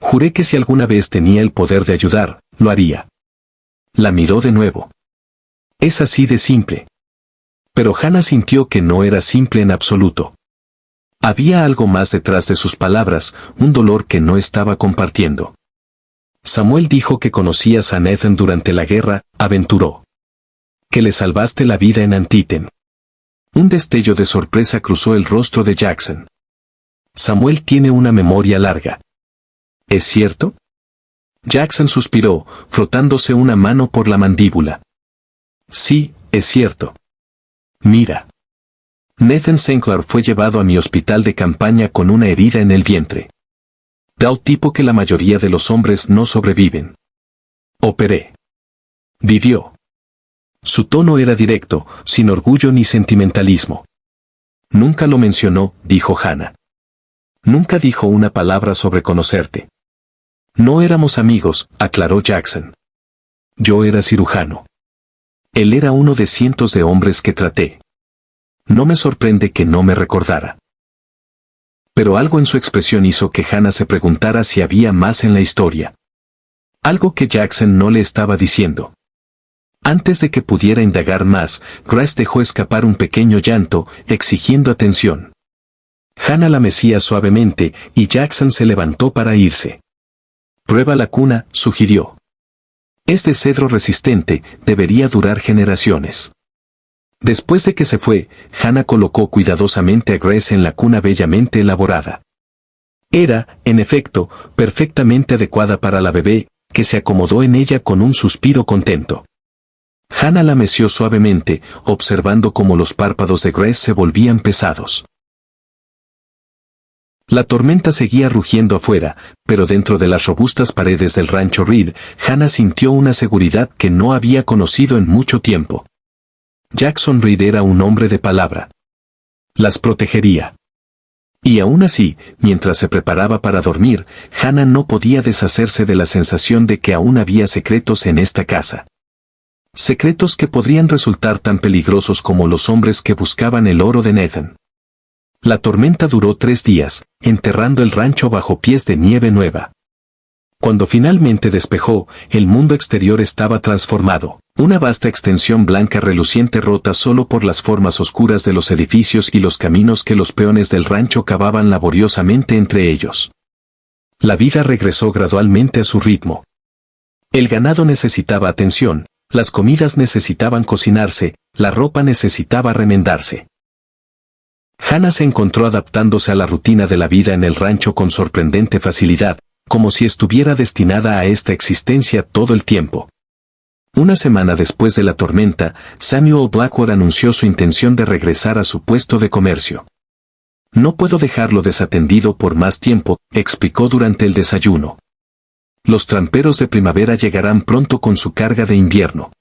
[SPEAKER 1] Juré que si alguna vez tenía el poder de ayudar, lo haría. La miró de nuevo. Es así de simple. Pero Hannah sintió que no era simple en absoluto. Había algo más detrás de sus palabras, un dolor que no estaba compartiendo. Samuel dijo que conocías a Nathan durante la guerra, aventuró. Que le salvaste la vida en Antietam. Un destello de sorpresa cruzó el rostro de Jackson. Samuel tiene una memoria larga. ¿Es cierto? Jackson suspiró, frotándose una mano por la mandíbula. Sí, es cierto. Mira. Nathan Sinclair fue llevado a mi hospital de campaña con una herida en el vientre. Tal tipo que la mayoría de los hombres no sobreviven. Operé. Vivió. Su tono era directo, sin orgullo ni sentimentalismo. Nunca lo mencionó, dijo Hannah. Nunca dijo una palabra sobre conocerte. No éramos amigos, aclaró Jackson. Yo era cirujano. Él era uno de cientos de hombres que traté. No me sorprende que no me recordara. Pero algo en su expresión hizo que Hannah se preguntara si había más en la historia. Algo que Jackson no le estaba diciendo. Antes de que pudiera indagar más, Grace dejó escapar un pequeño llanto, exigiendo atención. Hannah la mecía suavemente, y Jackson se levantó para irse. Prueba la cuna, sugirió. Es de cedro resistente, debería durar generaciones. Después de que se fue, Hannah colocó cuidadosamente a Grace en la cuna bellamente elaborada. Era, en efecto, perfectamente adecuada para la bebé, que se acomodó en ella con un suspiro contento. Hannah la meció suavemente, observando cómo los párpados de Grace se volvían pesados. La tormenta seguía rugiendo afuera, pero dentro de las robustas paredes del rancho Reed, Hannah sintió una seguridad que no había conocido en mucho tiempo. Jackson Reed era un hombre de palabra. Las protegería. Y aún así, mientras se preparaba para dormir, Hannah no podía deshacerse de la sensación de que aún había secretos en esta casa. Secretos que podrían resultar tan peligrosos como los hombres que buscaban el oro de Nathan. La tormenta duró 3 días, enterrando el rancho bajo pies de nieve nueva. Cuando finalmente despejó, el mundo exterior estaba transformado. Una vasta extensión blanca reluciente rota solo por las formas oscuras de los edificios y los caminos que los peones del rancho cavaban laboriosamente entre ellos. La vida regresó gradualmente a su ritmo. El ganado necesitaba atención, las comidas necesitaban cocinarse, la ropa necesitaba remendarse. Hannah se encontró adaptándose a la rutina de la vida en el rancho con sorprendente facilidad, como si estuviera destinada a esta existencia todo el tiempo. Una semana después de la tormenta, Samuel Blackwood anunció su intención de regresar a su puesto de comercio. No puedo dejarlo desatendido por más tiempo, explicó durante el desayuno. Los tramperos de primavera llegarán pronto con su carga de invierno.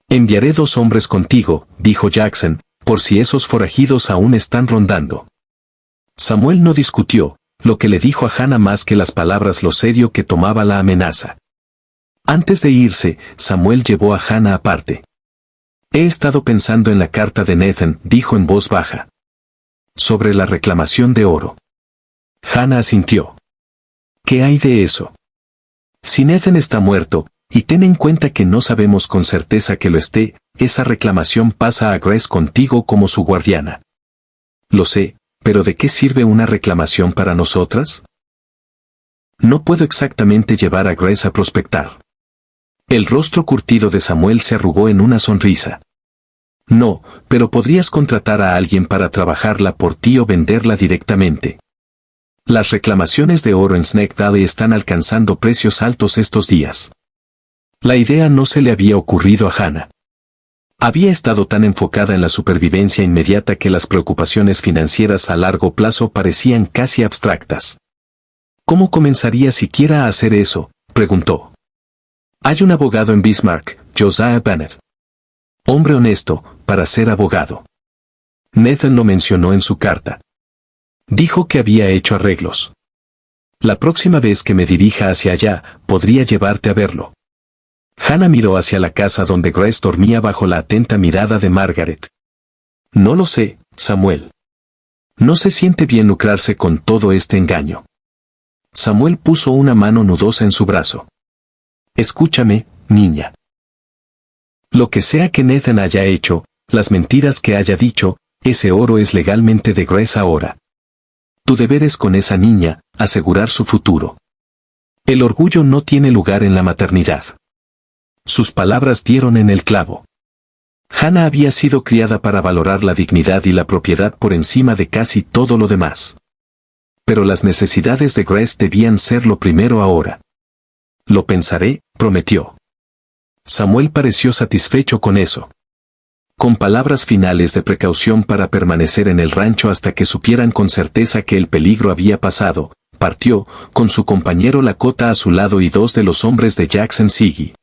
[SPEAKER 1] Enviaré 2 hombres contigo, dijo Jackson, por si esos forajidos aún están rondando. Samuel no discutió, lo que le dijo a Hannah más que las palabras lo serio que tomaba la amenaza. Antes de irse, Samuel llevó a Hannah aparte. He estado pensando en la carta de Nathan, dijo en voz baja. Sobre la reclamación de oro. Hannah asintió. ¿Qué hay de eso? Si Nathan está muerto, y ten en cuenta que no sabemos con certeza que lo esté, esa reclamación pasa a Grace contigo como su guardiana. Lo sé, pero ¿de qué sirve una reclamación para nosotras? No puedo exactamente llevar a Grace a prospectar. El rostro curtido de Samuel se arrugó en una sonrisa. No, pero podrías contratar a alguien para trabajarla por ti o venderla directamente. Las reclamaciones de oro en Snake Valley están alcanzando precios altos estos días. La idea no se le había ocurrido a Hannah. Había estado tan enfocada en la supervivencia inmediata que las preocupaciones financieras a largo plazo parecían casi abstractas. ¿Cómo comenzaría siquiera a hacer eso?, preguntó. Hay un abogado en Bismarck, Josiah Bennett. Hombre honesto, para ser abogado. Nathan lo mencionó en su carta. Dijo que había hecho arreglos. La próxima vez que me dirija hacia allá, podría llevarte a verlo. Hannah miró hacia la casa donde Grace dormía bajo la atenta mirada de Margaret. No lo sé, Samuel. No se siente bien lucrarse con todo este engaño. Samuel puso una mano nudosa en su brazo. Escúchame, niña. Lo que sea que Nathan haya hecho, las mentiras que haya dicho, ese oro es legalmente de Grace ahora. Tu deber es con esa niña, asegurar su futuro. El orgullo no tiene lugar en la maternidad. Sus palabras dieron en el clavo. Hannah había sido criada para valorar la dignidad y la propiedad por encima de casi todo lo demás. Pero las necesidades de Grace debían ser lo primero ahora. Lo pensaré, prometió. Samuel pareció satisfecho con eso. Con palabras finales de precaución para permanecer en el rancho hasta que supieran con certeza que el peligro había pasado, partió, con su compañero Lakota a su lado y 2 de los hombres de Jackson Siggy.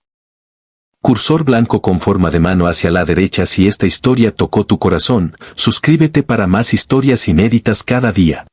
[SPEAKER 1] Cursor blanco con forma de mano hacia la derecha. Si esta historia tocó tu corazón, suscríbete para más historias inéditas cada día.